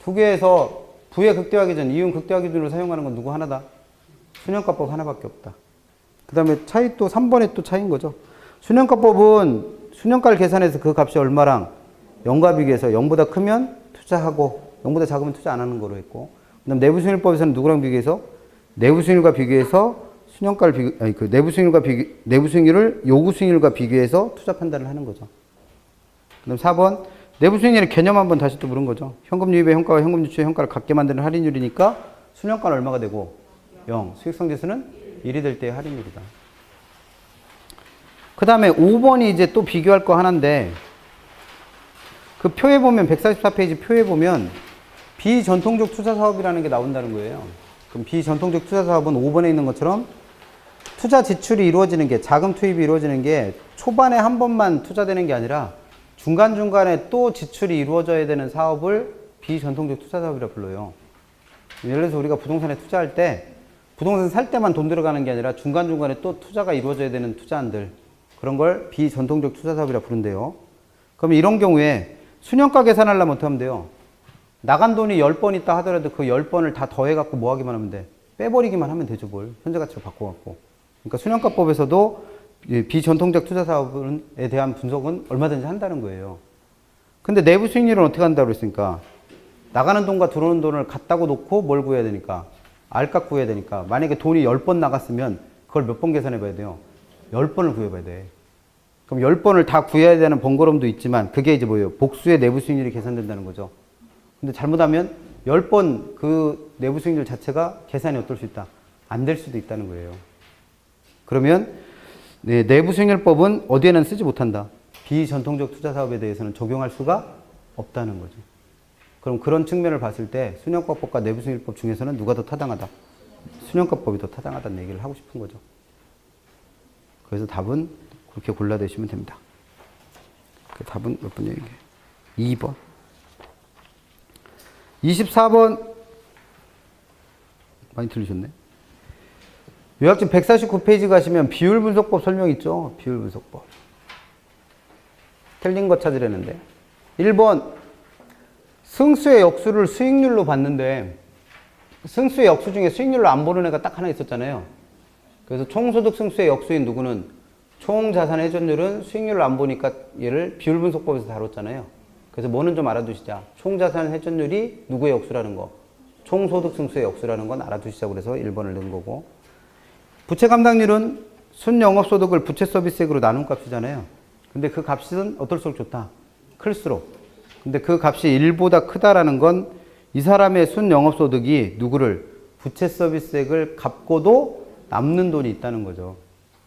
두 개에서 부의 극대화 기준, 이윤 극대화 기준으로 사용하는 건 누구 하나다? 순현가법 하나밖에 없다. 그 다음에 차이 또 3번에 또 차이인 거죠. 순현가법은 순현가를 계산해서 그 값이 얼마랑 0과 비교해서 0보다 크면 투자하고 0보다 작으면 투자 안 하는 거로 했고 그 다음 내부수익률법에서는 누구랑 비교해서 내부수익률과 비교해서 순현가를 비교, 아니 그 내부수익률과 비교, 내부수익률을 요구수익률과 비교해서 투자 판단을 하는 거죠. 그 다음 4번 내부수익률의 개념 한번 다시 또 물은 거죠. 현금 유입의 현가와 현금 유출의 현가를 같게 만드는 할인율이니까 순현가는 얼마가 되고 0, 수익성지수는 1이 될 때의 할인율이다. 그 다음에 5번이 이제 또 비교할 거 하나인데 그 표에 보면 144페이지 표에 보면 비전통적 투자 사업이라는 게 나온다는 거예요. 그럼 비전통적 투자 사업은 5번에 있는 것처럼 투자 지출이 이루어지는 게 자금 투입이 이루어지는 게 초반에 한 번만 투자되는 게 아니라 중간중간에 또 지출이 이루어져야 되는 사업을 비전통적 투자 사업이라 불러요. 예를 들어서 우리가 부동산에 투자할 때 부동산 살 때만 돈 들어가는 게 아니라 중간중간에 또 투자가 이루어져야 되는 투자안들 그런 걸 비전통적 투자 사업이라 부른대요. 그럼 이런 경우에 순현가 계산하려면 어떻게 하면 돼요? 나간 돈이 10번 있다 하더라도 그 10번을 다 더해갖고 뭐 하기만 하면 돼? 빼버리기만 하면 되죠, 뭘. 현재가치로 바꿔갖고. 그러니까 순현가법에서도 비전통적 투자 사업에 대한 분석은 얼마든지 한다는 거예요. 근데 내부 수익률은 어떻게 한다고 그랬으니까 나가는 돈과 들어오는 돈을 갖다고 놓고 뭘 구해야 되니까 R값 구해야 되니까 만약에 돈이 10번 나갔으면 그걸 몇 번 계산해 봐야 돼요? 10번을 구해봐야 돼. 그럼 10번을 다 구해야 되는 번거로움도 있지만 그게 이제 뭐예요? 복수의 내부 수익률이 계산된다는 거죠. 근데 잘못하면 10번 그 내부 수익률 자체가 계산이 어떨 수 있다? 안 될 수도 있다는 거예요. 그러면 네, 내부 수익률법은 어디에는 쓰지 못한다. 비전통적 투자 사업에 대해서는 적용할 수가 없다는 거죠. 그럼 그런 측면을 봤을 때 순현가법과 내부 수익률법 중에서는 누가 더 타당하다? 순현가법이 더 타당하다는 얘기를 하고 싶은 거죠. 그래서 답은 그렇게 골라내시면 됩니다. 그 답은 몇 번이에요, 이게? 2번. 24번. 많이 틀리셨네. 요약집 149페이지 가시면 비율분석법 설명 있죠? 비율분석법. 틀린 거 찾으려는데. 1번 승수의 역수를 수익률로 봤는데 승수의 역수 중에 수익률로 안 보는 애가 딱 하나 있었잖아요. 그래서 총소득 승수의 역수인 누구는 총자산 회전율은 수익률로 안 보니까 얘를 비율분석법에서 다뤘잖아요. 그래서 뭐는 좀 알아두시자. 총자산 회전율이 누구의 역수라는 거. 총소득 승수의 역수라는 건 알아두시자고 그래서 1번을 넣은 거고. 부채 감당률은 순영업소득을 부채 서비스액으로 나눈 값이잖아요. 근데 그 값은 어떨수록 좋다. 클수록. 근데 그 값이 1보다 크다라는 건 이 사람의 순영업소득이 누구를 부채 서비스액을 갚고도 남는 돈이 있다는 거죠.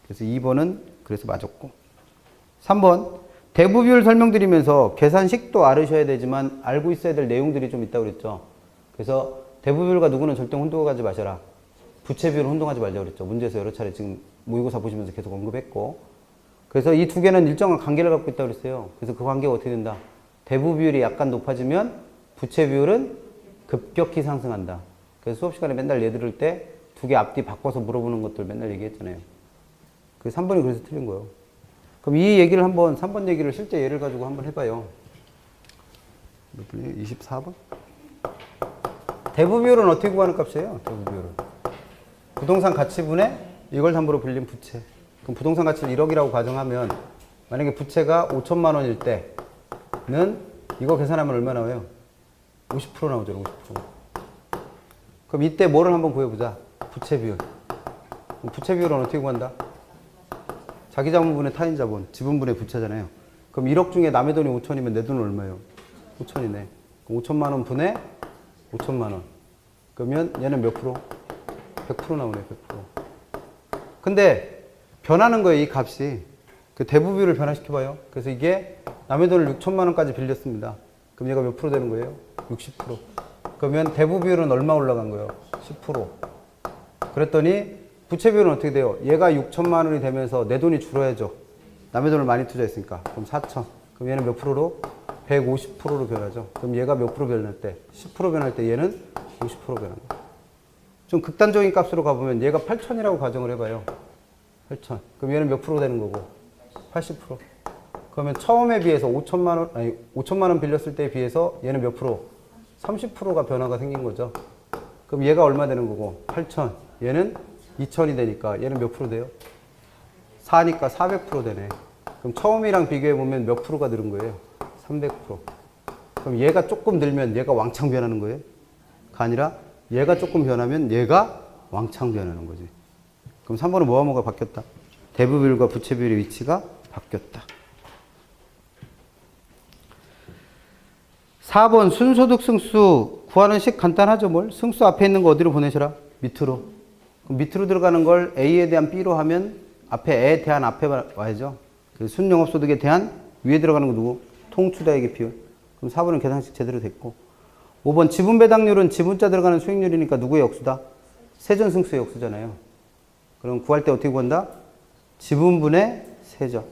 그래서 2번은 그래서 맞았고. 3번 대부 비율 설명드리면서 계산식도 알으셔야 되지만 알고 있어야 될 내용들이 좀 있다고 그랬죠. 그래서 대부 비율과 누구는 절대 혼동하지 마셔라. 부채 비율을 혼동하지 말자고 그랬죠. 문제에서 여러 차례 지금 모의고사 보시면서 계속 언급했고. 그래서 이 두 개는 일정한 관계를 갖고 있다고 그랬어요. 그래서 그 관계가 어떻게 된다? 대부 비율이 약간 높아지면 부채 비율은 급격히 상승한다. 그래서 수업 시간에 맨날 얘 들을 때 두 개 앞뒤 바꿔서 물어보는 것들 맨날 얘기했잖아요. 그 3번이 그래서 틀린 거예요. 그럼 이 얘기를 한번 3번 얘기를 실제 예를 가지고 한번 해봐요. 몇 분이에요? 24번? 대부 비율은 어떻게 구하는 값이에요? 대부 비율은 부동산 가치분의 이걸 담보로 빌린 부채. 그럼 부동산 가치를 1억이라고 가정하면 만약에 부채가 5천만 원일 때는 이거 계산하면 얼마 나와요? 50% 나오죠. 50%. 그럼 이때 뭐를 한번 구해보자. 부채 비율. 부채 비율은 어떻게 구한다? 자기 자본분의 타인 자본, 지분분의 부채잖아요. 그럼 1억 중에 남의 돈이 5천이면 내 돈은 얼마예요? 5천이네. 5천만 원 분의 5천만 원. 그러면 얘는 몇 프로? 100% 나오네. 100%. 근데 변하는 거예요. 이 값이. 그 대부 비율을 변화시켜봐요. 그래서 이게 남의 돈을 6천만 원까지 빌렸습니다. 그럼 얘가 몇 프로 되는 거예요? 60%. 그러면 대부 비율은 얼마 올라간 거예요? 10%. 그랬더니 부채 비율은 어떻게 돼요? 얘가 6천만 원이 되면서 내 돈이 줄어야죠. 남의 돈을 많이 투자했으니까. 그럼 4천. 그럼 얘는 몇 프로로? 150%로 변하죠. 그럼 얘가 몇 프로 변할 때? 10% 변할 때 얘는 50% 변한 거예요. 좀 극단적인 값으로 가보면 얘가 8천이라고 가정을 해봐요. 8천. 그럼 얘는 몇 프로 되는 거고? 80%. 그러면 처음에 비해서 5천만 원 빌렸을 때에 비해서 얘는 몇 프로? 30%가 변화가 생긴 거죠. 그럼 얘가 얼마 되는 거고? 8천. 얘는 2천이 되니까 얘는 몇 프로 돼요? 4니까 400% 되네. 그럼 처음이랑 비교해보면 몇 프로가 늘은 거예요? 300%. 그럼 얘가 조금 늘면 얘가 왕창 변하는 거예요? 가 아니라 얘가 조금 변하면 얘가 왕창 변하는 거지. 그럼 3번은 뭐가 바뀌었다? 대부 비율과 부채 비율의 위치가 바뀌었다. 4번 순소득 승수 구하는 식 간단하죠. 뭘? 승수 앞에 있는 거 어디로 보내셔라? 밑으로. 그럼 밑으로 들어가는 걸 A에 대한 B로 하면 앞에 A에 대한 앞에 와야죠. 순영업소득에 대한 위에 들어가는 거 누구? 통추자액의 비율. 그럼 4번은 계산식 제대로 됐고. 5번 지분 배당률은 지분자 들어가는 수익률이니까 누구의 역수다? 세전 승수의 역수잖아요. 그럼 구할 때 어떻게 구한다? 지분분의 세전.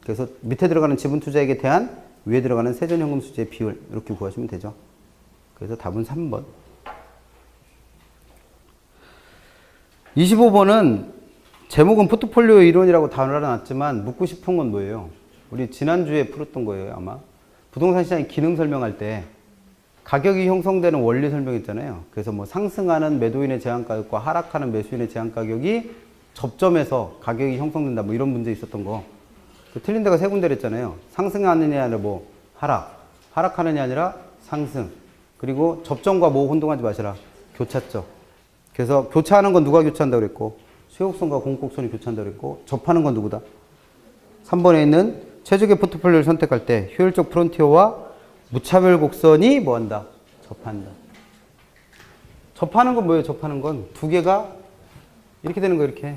그래서 밑에 들어가는 지분 투자액에 대한 위에 들어가는 세전 현금 수지의 비율 이렇게 구하시면 되죠. 그래서 답은 3번. 25번은 제목은 포트폴리오 이론이라고 달아놨지만 묻고 싶은 건 뭐예요? 우리 지난주에 풀었던 거예요, 아마. 부동산 시장의 기능 설명할 때 가격이 형성되는 원리 설명했잖아요. 그래서 뭐 상승하는 매도인의 제한 가격과 하락하는 매수인의 제한 가격이 접점에서 가격이 형성된다. 뭐 이런 문제 있었던 거. 그 틀린 데가 세 군데를 했잖아요. 상승하느냐 아니라 뭐 하락하느냐 아니라 상승. 그리고 접점과 뭐 혼동하지 마시라. 교차점. 그래서 교차하는 건 누가 교차한다고 그랬고 수용성과 공곡선이 교차한다고 그랬고 접하는 건 누구다? 3번에 있는 최적의 포트폴리오를 선택할 때 효율적 프론티어와 무차별 곡선이 뭐한다? 접한다. 접하는 건 뭐예요? 접하는 건 두 개가 이렇게 되는 거 이렇게.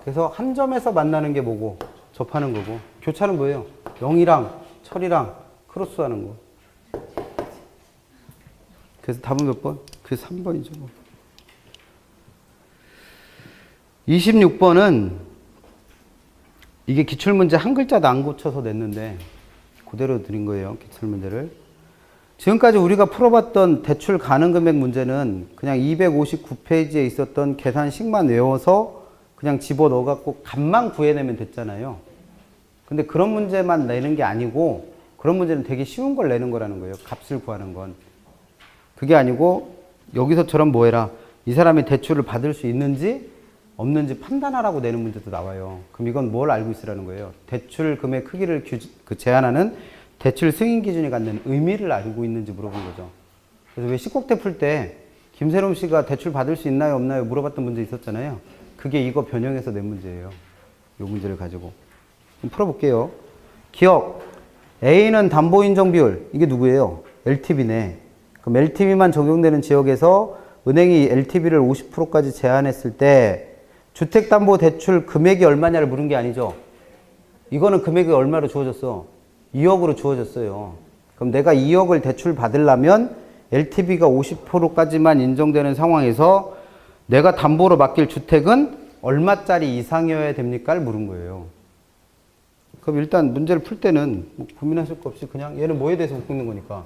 그래서 한 점에서 만나는 게 뭐고 접하는 거고 교차는 뭐예요? 0이랑 철이랑 크로스하는 거. 그래서 답은 몇 번? 그게 3번이죠. 뭐. 26번은 이게 기출문제 한 글자도 안 고쳐서 냈는데 그대로 드린 거예요. 기출문제를. 지금까지 우리가 풀어봤던 대출 가능 금액 문제는 그냥 259페이지에 있었던 계산식만 외워서 그냥 집어넣어갖고 값만 구해내면 됐잖아요. 근데 그런 문제만 내는 게 아니고 그런 문제는 되게 쉬운 걸 내는 거라는 거예요. 값을 구하는 건. 그게 아니고 여기서처럼 뭐 해라. 이 사람이 대출을 받을 수 있는지 없는지 판단하라고 내는 문제도 나와요. 그럼 이건 뭘 알고 있으라는 거예요. 대출 금액 크기를 제한하는 대출 승인 기준이 갖는 의미를 알고 있는지 물어본 거죠. 그래서 왜 10국대 풀 때 김세롬 씨가 대출 받을 수 있나요 없나요 물어봤던 문제 있었잖아요. 그게 이거 변형해서 낸 문제예요. 이 문제를 가지고. 그럼 풀어볼게요. 기억. A는 담보인정 비율. 이게 누구예요? LTV네. 그럼 LTV만 적용되는 지역에서 은행이 LTV를 50%까지 제한했을 때 주택담보대출 금액이 얼마냐를 물은 게 아니죠. 이거는 금액이 얼마로 주어졌어? 2억으로 주어졌어요. 그럼 내가 2억을 대출 받으려면 LTV가 50%까지만 인정되는 상황에서 내가 담보로 맡길 주택은 얼마짜리 이상이어야 됩니까?를 물은 거예요. 그럼 일단 문제를 풀 때는 뭐 고민하실 거 없이 그냥 얘는 뭐에 대해서 묻고 있는 거니까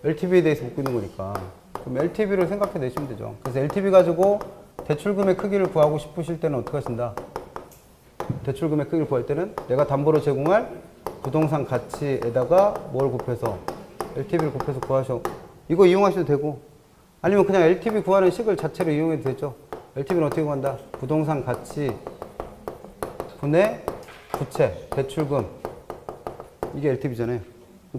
LTV에 대해서 묻고 있는 거니까 그럼 LTV를 생각해 내시면 되죠. 그래서 LTV 가지고 대출금의 크기를 구하고 싶으실 때는 어떻게 하신다? 대출금의 크기를 구할 때는 내가 담보로 제공할 부동산 가치에다가 뭘 곱해서 LTV를 곱해서 구하셔. 이거 이용하셔도 되고 아니면 그냥 LTV 구하는 식을 자체로 이용해도 되죠. LTV는 어떻게 구한다? 부동산 가치 분의 부채, 대출금. 이게 LTV잖아요.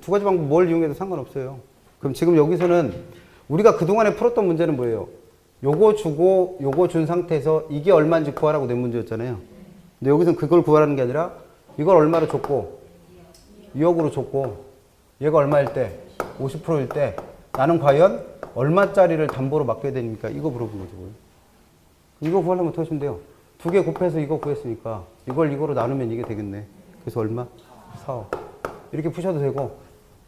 두 가지 방법 뭘 이용해도 상관없어요. 그럼 지금 여기서는 우리가 그동안에 풀었던 문제는 뭐예요? 요거 주고 요거 준 상태에서 이게 얼마인지 구하라고 낸 문제였잖아요. 근데 여기서는 그걸 구하라는 게 아니라 이걸 얼마로 줬고 2억으로 줬고 얘가 얼마일 때 50%일 때 나는 과연 얼마짜리를 담보로 맡겨야 되니까 이거 물어본 거죠. 이거 구하려면 어떻게 하시면 돼요? 두 개 곱해서 이거 구했으니까 이걸 이거로 나누면 이게 되겠네. 그래서 얼마? 4억. 이렇게 푸셔도 되고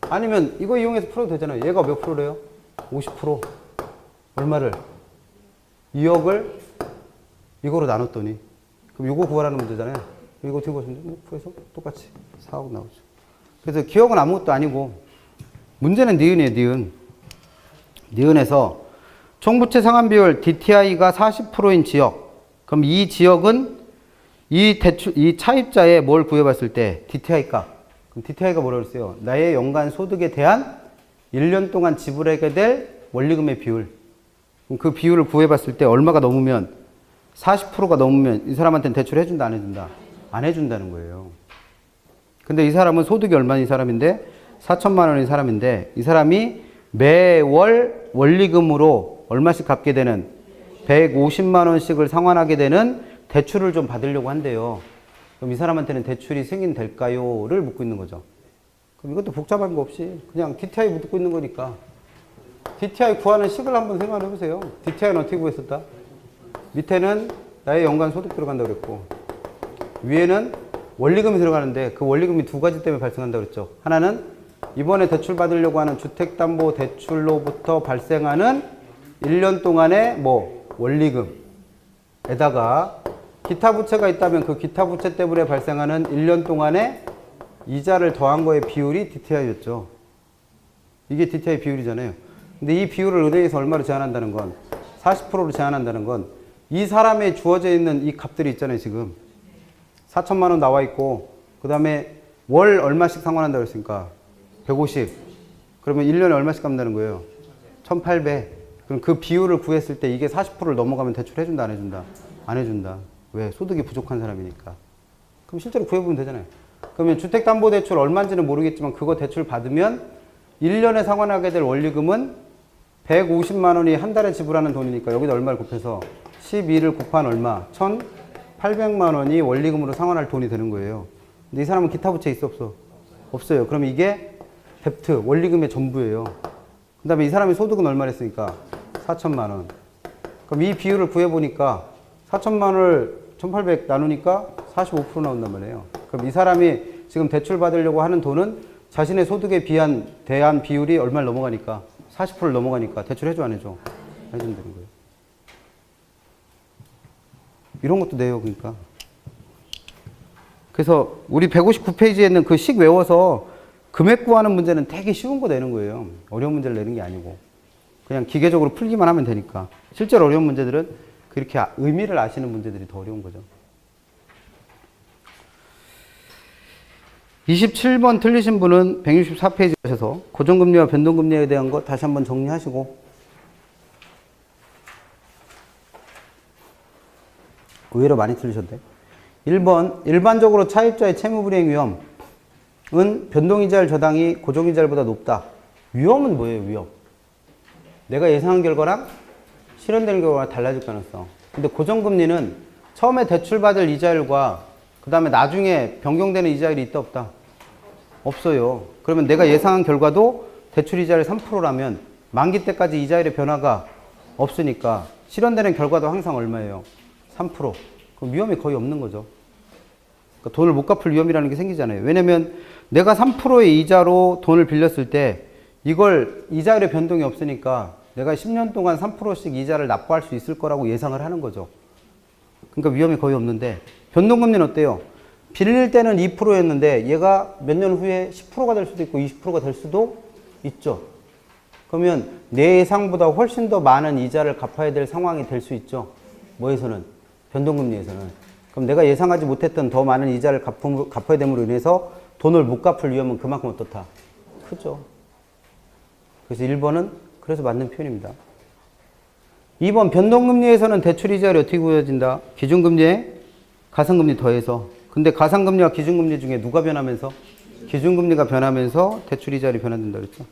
아니면 이거 이용해서 풀어도 되잖아요. 얘가 몇 프로래요? 50%. 얼마를? 2억을 이거로 나눴더니 그럼 이거 구하라는 문제잖아요. 이거 어떻게 구하시면 돼요? 구해서 똑같이 4억 나오죠. 그래서 기억은 아무것도 아니고 문제는 니은이에요. 니은. 니은에서 총부채 상환 비율 DTI가 40%인 지역. 그럼 이 지역은 이 차입자의 뭘 구해봤을 때 DTI 값. 그럼 DTI가 뭐라고 했어요? 나의 연간 소득에 대한 1년 동안 지불하게 될 원리금의 비율. 그럼 그 비율을 구해봤을 때 얼마가 넘으면 40%가 넘으면 이 사람한테는 대출 해준다 안 해준다? 안 해준다는 거예요. 근데 이 사람은 소득이 얼마인 사람인데 4천만 원인 사람인데 이 사람이 매월 원리금으로 얼마씩 갚게 되는 150만 원씩을 상환하게 되는 대출을 좀 받으려고 한대요. 그럼 이 사람한테는 대출이 승인될까요? 를 묻고 있는 거죠. 그럼 이것도 복잡한 거 없이 그냥 DTI 묻고 있는 거니까 DTI 구하는 식을 한번 생각해 보세요. DTI는 어떻게 구했었다? 밑에는 나의 연간 소득 들어간다고 그랬고 위에는 원리금이 들어가는데 그 원리금이 두 가지 때문에 발생한다고 그랬죠. 하나는 이번에 대출 받으려고 하는 주택담보대출로부터 발생하는 1년 동안의 뭐 원리금에다가 기타 부채가 있다면 그 기타 부채 때문에 발생하는 1년 동안의 이자를 더한 거의 비율이 DTI였죠. 이게 DTI 비율이잖아요. 근데 이 비율을 은행에서 얼마로 제한한다는 건 40%로 제한한다는 건 이 사람에 주어져 있는 이 값들이 있잖아요. 지금 4천만 원 나와 있고 그 다음에 월 얼마씩 상환한다고 했으니까 150. 그러면 1년에 얼마씩 갚는다는 거예요? 1800. 그럼 그 비율을 구했을 때 이게 40%를 넘어가면 대출 해준다 안 해준다? 안 해준다. 왜? 소득이 부족한 사람이니까. 그럼 실제로 구해보면 되잖아요. 그러면 주택담보대출 얼마인지는 모르겠지만 그거 대출 받으면 1년에 상환하게 될 원리금은 150만 원이 한 달에 지불하는 돈이니까 여기다 얼마를 곱해서 12를 곱한 얼마? 1,800만 원이 원리금으로 상환할 돈이 되는 거예요. 근데 이 사람은 기타 부채 있어 없어? 없어요. 그럼 이게 뎁트, 원리금의 전부예요. 그 다음에 이 사람이 소득은 얼마를 했으니까? 4천만 원. 그럼 이 비율을 구해보니까 4천만 원을 1,800 나누니까 45% 나온단 말이에요. 그럼 이 사람이 지금 대출 받으려고 하는 돈은 자신의 소득에 대한 비율이 얼마를 넘어가니까? 40%를 넘어가니까 대출 해줘 안 해줘? 해준다는 거예요. 이런 것도 내요. 그러니까. 그래서 우리 159페이지에 있는 그 식 외워서 금액 구하는 문제는 되게 쉬운 거 내는 거예요. 어려운 문제를 내는 게 아니고. 그냥 기계적으로 풀기만 하면 되니까. 실제로 어려운 문제들은 그렇게 의미를 아시는 문제들이 더 어려운 거죠. 27번 틀리신 분은 164페이지 가셔서 고정금리와 변동금리에 대한 거 다시 한번 정리하시고, 의외로 많이 틀리셨대. 1번 일반적으로 차입자의 채무불이행 위험은 변동이자율 저당이 고정이자율보다 높다. 위험은 뭐예요? 위험. 내가 예상한 결과랑 실현되는 결과가 달라질 가능성. 근데 고정금리는 처음에 대출받을 이자율과 그 다음에 나중에 변경되는 이자율이 있다 없다? 없어요. 그러면 내가 예상한 결과도 대출 이자율 3%라면 만기 때까지 이자율의 변화가 없으니까 실현되는 결과도 항상 얼마예요? 3%. 그럼 위험이 거의 없는 거죠. 그러니까 돈을 못 갚을 위험이라는 게 생기잖아요. 왜냐면 내가 3%의 이자로 돈을 빌렸을 때 이걸 이자율의 변동이 없으니까 내가 10년 동안 3%씩 이자를 납부할 수 있을 거라고 예상을 하는 거죠. 그러니까 위험이 거의 없는데, 변동금리는 어때요? 빌릴 때는 2%였는데 얘가 몇 년 후에 10%가 될 수도 있고 20%가 될 수도 있죠. 그러면 내 예상보다 훨씬 더 많은 이자를 갚아야 될 상황이 될 수 있죠. 뭐에서는? 변동금리에서는. 그럼 내가 예상하지 못했던 더 많은 이자를 갚아야 됨으로 인해서 돈을 못 갚을 위험은 그만큼 어떻다? 크죠. 그래서 1번은 그래서 맞는 표현입니다. 2번 변동금리에서는 대출이자율이 어떻게 구해진다? 기준금리에 가산금리 더해서. 근데 가산금리와 기준금리 중에 누가 변하면서? 기준금리가 변하면서 대출이자율이 변화된다 그랬죠.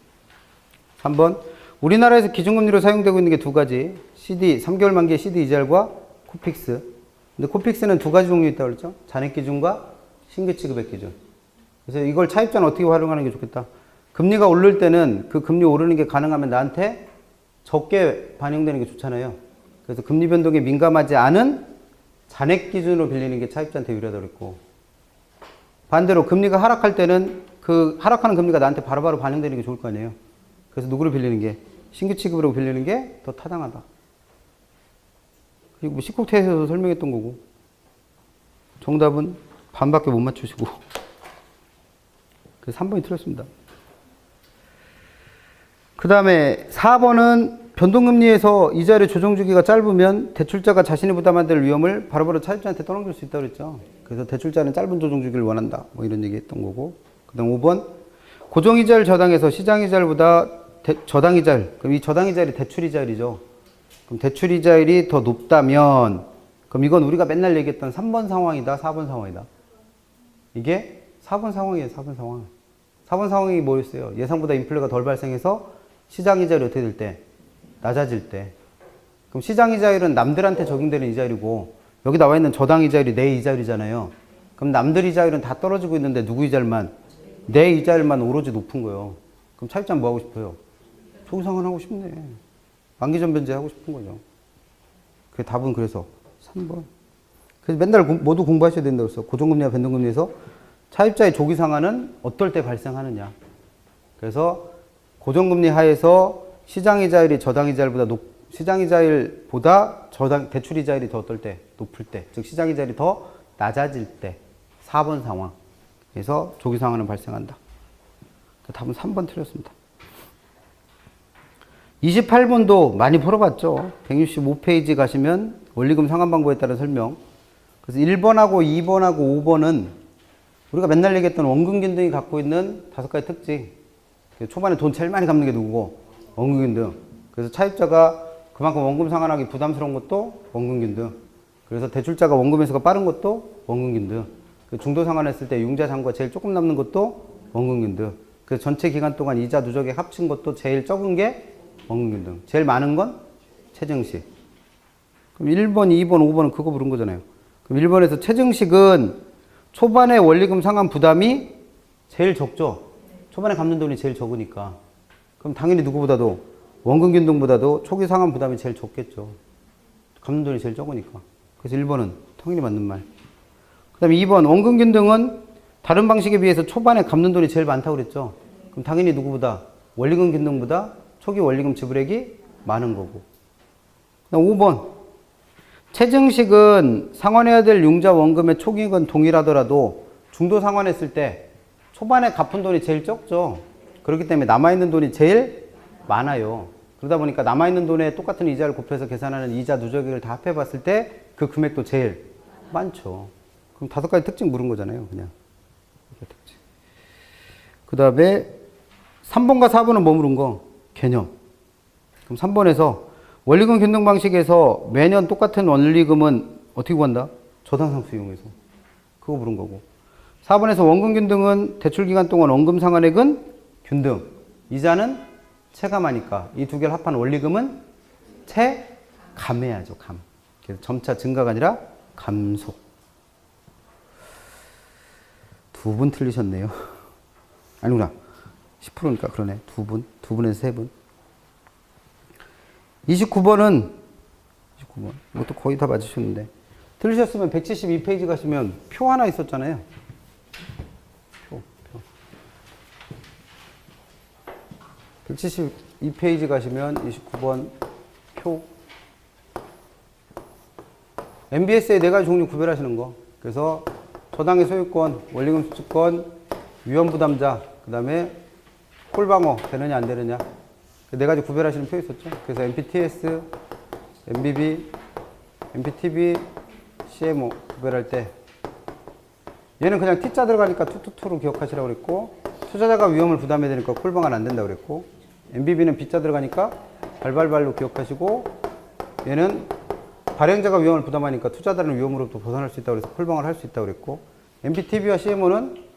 3번 우리나라에서 기준금리로 사용되고 있는 게 두 가지. CD 3개월 만기의 CD 이자율과 코픽스. 근데 코픽스는 두 가지 종류 있다고 그랬죠. 잔액기준과 신규취급액 기준. 그래서 이걸 차입자는 어떻게 활용하는 게 좋겠다? 금리가 오를 때는 그 금리 오르는 게 가능하면 나한테 적게 반영되는 게 좋잖아요. 그래서 금리 변동에 민감하지 않은 잔액 기준으로 빌리는 게 차입자한테 유리하다고 그랬고, 반대로 금리가 하락할 때는 그 하락하는 금리가 나한테 바로바로 반영되는 게 좋을 거 아니에요. 그래서 누구를 빌리는 게? 신규 취급으로 빌리는 게 더 타당하다. 그리고 뭐 식국태에서도 설명했던 거고, 정답은 반밖에 못 맞추시고, 그래서 3번이 틀렸습니다. 그 다음에 4번은 변동금리에서 이자율의 조정 주기가 짧으면 대출자가 자신이 부담해야 될 위험을 바로바로 차입자한테 떠넘길 수 있다고 그랬죠. 그래서 대출자는 짧은 조정 주기를 원한다. 뭐 이런 얘기 했던 거고. 그 다음 5번 고정이자율 저당에서 시장이자율보다 저당이자율. 그럼 이 저당이자율이 대출이자율이죠. 그럼 대출이자율이 더 높다면 그럼 이건 우리가 맨날 얘기했던 3번 상황이다. 4번 상황이다. 이게 4번 상황이에요. 4번 상황. 4번 상황이 뭐였어요? 예상보다 인플레가 덜 발생해서 시장이자율이 어떻게 될 때? 낮아질 때. 그럼 시장이자율은 남들한테 적용되는 이자율이고 여기 나와 있는 저당이자율이 내 이자율이잖아요. 그럼 남들 이자율은 다 떨어지고 있는데 누구 이자율만? 내 이자율만 오로지 높은 거예요. 그럼 차입자는 뭐 하고 싶어요? 조기상환 하고 싶네. 만기전 변제 하고 싶은 거죠. 그 답은 그래서 3번. 그래서 맨날 모두 공부하셔야 된다고 했어. 고정금리와 변동금리에서 차입자의 조기상환은 어떨 때 발생하느냐. 그래서 고정금리 하에서 시장이자율이 시장이자율보다 대출이자율이 더 어떨 때? 높을 때. 즉 시장이자율이 더 낮아질 때. 4번 상황에서 조기상환은 발생한다. 답은 3번 틀렸습니다. 28번도 많이 풀어봤죠. 165페이지 가시면 원리금 상환방법에 따른 설명. 그래서 1번하고 2번하고 5번은 우리가 맨날 얘기했던 원금균등이 갖고 있는 5가지 특징. 초반에 돈 제일 많이 갚는 게 누구고? 원금균등. 그래서 차입자가 그만큼 원금 상환하기 부담스러운 것도 원금균등. 그래서 대출자가 원금 회수가 빠른 것도 원금균등. 중도 상환했을 때 융자 잔고가 제일 조금 남는 것도 원금균등. 그래서 전체 기간 동안 이자 누적액 합친 것도 제일 적은 게 원금균등. 제일 많은 건 최증식. 그럼 1번, 2번, 5번은 그거 부른 거잖아요. 그럼 1번에서 최증식은 초반에 원리금 상환 부담이 제일 적죠. 초반에 갚는 돈이 제일 적으니까. 그럼 당연히 누구보다도 원금균등보다도 초기 상환 부담이 제일 적겠죠. 갚는 돈이 제일 적으니까. 그래서 1번은 당연히 맞는 말. 그 다음에 2번 원금균등은 다른 방식에 비해서 초반에 갚는 돈이 제일 많다고 그랬죠. 그럼 당연히 누구보다 원리금 균등보다 초기 원리금 지불액이 많은 거고. 그 다음 5번 최증식은 상환해야 될 융자 원금의 초기익은 동일하더라도 중도 상환했을 때 초반에 갚은 돈이 제일 적죠. 그렇기 때문에 남아있는 돈이 제일 많아요. 그러다 보니까 남아있는 돈에 똑같은 이자를 곱해서 계산하는 이자 누적액을 다 합해봤을 때 그 금액도 제일 많죠. 그럼 5가지 특징 물은 거잖아요. 그냥. 특징. 그 다음에 3번과 4번은 뭐 물은 거? 개념. 그럼 3번에서 원리금 균등 방식에서 매년 똑같은 원리금은 어떻게 구한다? 저당상수 이용해서. 그거 물은 거고. 4번에서 원금 균등은 대출기간 동안 원금 상환액은 균등. 이자는 체감하니까 이 두 개를 합한 원리금은 체감해야죠. 감. 그래서 점차 증가가 아니라 감소. 두 분 틀리셨네요. 아니구나. 10%니까 그러네. 두 분에서 세 분. 29번은, 29번. 이것도 거의 다 맞으셨는데. 틀리셨으면 172페이지 가시면 표 하나 있었잖아요. 표. 172페이지 가시면 29번 표. MBS의 네 가지 종류 구별하시는 거. 그래서 저당의 소유권, 원리금 수취권, 위험부담자, 그 다음에 콜방어 되느냐 안 되느냐. 네 가지 구별하시는 표 있었죠. 그래서 MPTS, MBB, MPTB, CMO 구별할 때 얘는 그냥 T자 들어가니까 투투투로 기억하시라고 그랬고, 투자자가 위험을 부담해야 되니까 콜방어는 안 된다고 그랬고, MBB는 B자 들어가니까 발발발로 기억하시고, 얘는 발행자가 위험을 부담하니까 투자자는 위험으로부터 벗어날 수 있다고 그래서 콜방어를 할 수 있다고 그랬고, MPTB와 CMO는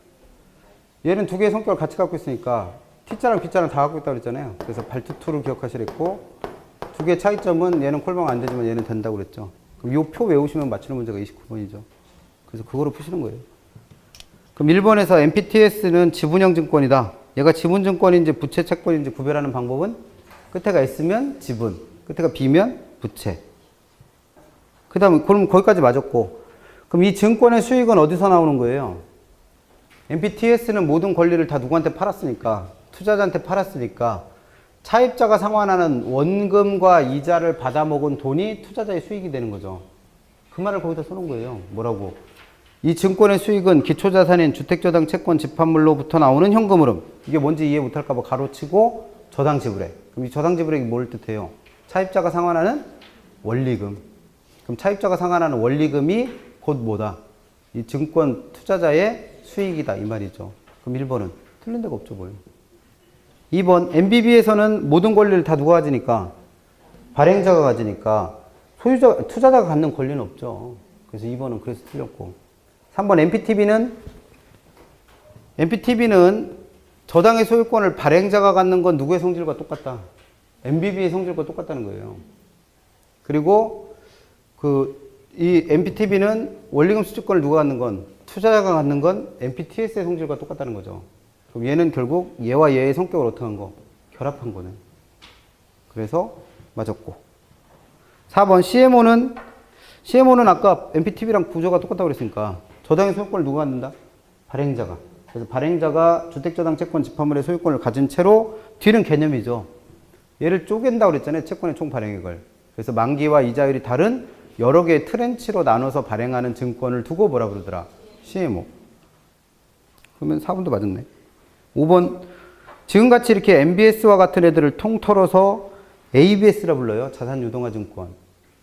얘는 두 개의 성격을 같이 갖고 있으니까 T자랑 B자랑 다 갖고 있다고 그랬잖아요. 그래서 발투투로 기억하시랬고, 두 개의 차이점은 얘는 콜방어 안 되지만 얘는 된다고 그랬죠. 그럼 이 표 외우시면 맞추는 문제가 29번이죠. 그래서 그거로 푸시는 거예요. 그럼 1번에서 MPTS는 지분형 증권이다. 얘가 지분증권인지 부채 채권인지 구별하는 방법은 끝에가 S면 지분, 끝에가 B면 부채. 그 다음에 그럼 거기까지 맞았고, 그럼 이 증권의 수익은 어디서 나오는 거예요? MPTS는 모든 권리를 다 누구한테 팔았으니까, 투자자한테 팔았으니까 차입자가 상환하는 원금과 이자를 받아먹은 돈이 투자자의 수익이 되는 거죠. 그 말을 거기다 써놓은 거예요. 뭐라고? 이 증권의 수익은 기초자산인 주택저당 채권 집합물로부터 나오는 현금 흐름. 이게 뭔지 이해 못할까 봐 가로치고 저당 지불액. 그럼 이 저당 지불액이 뭘 뜻해요? 차입자가 상환하는 원리금. 그럼 차입자가 상환하는 원리금이 곧 뭐다? 이 증권 투자자의 수익이다. 이 말이죠. 그럼 1번은 틀린 데가 없죠, 뭘. 2번, MBB에서는 모든 권리를 다 누가 가지니까? 발행자가 가지니까 투자자가 갖는 권리는 없죠. 그래서 2번은 그래서 틀렸고. 3번, MPTB는 저당의 소유권을 발행자가 갖는 건 누구의 성질과 똑같다? MBB의 성질과 똑같다는 거예요. 그리고 이 MPTB는 원리금 수취권을 누가 갖는 건, 투자자가 갖는 건 MPTS의 성질과 똑같다는 거죠. 그럼 얘는 결국 얘와 얘의 성격을 어떻게 한 거? 결합한 거네. 그래서 맞았고. 4번 CMO는 아까 MPTB랑 구조가 똑같다고 그랬으니까 저당의 소유권을 누가 갖는다? 발행자가. 그래서 발행자가 주택저당 채권 집합물의 소유권을 가진 채로, 뒤는 개념이죠. 얘를 쪼갠다고 그랬잖아요. 채권의 총 발행액을. 그래서 만기와 이자율이 다른 여러 개의 트렌치로 나눠서 발행하는 증권을 두고 뭐라 그러더라? CMO. 그러면 4번도 맞았네. 5번, 지금같이 이렇게 MBS와 같은 애들을 통틀어서 ABS라 불러요. 자산유동화증권.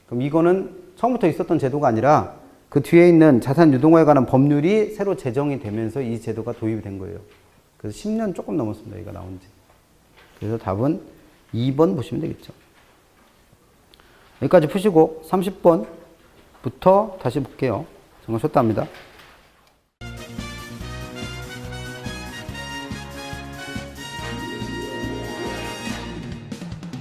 그럼 이거는 처음부터 있었던 제도가 아니라 그 뒤에 있는 자산유동화에 관한 법률이 새로 제정이 되면서 이 제도가 도입이 된 거예요. 그래서 10년 조금 넘었습니다. 이거 나온 지. 그래서 답은 2번 보시면 되겠죠. 여기까지 푸시고 30번부터 다시 볼게요. 정말 좋답니다.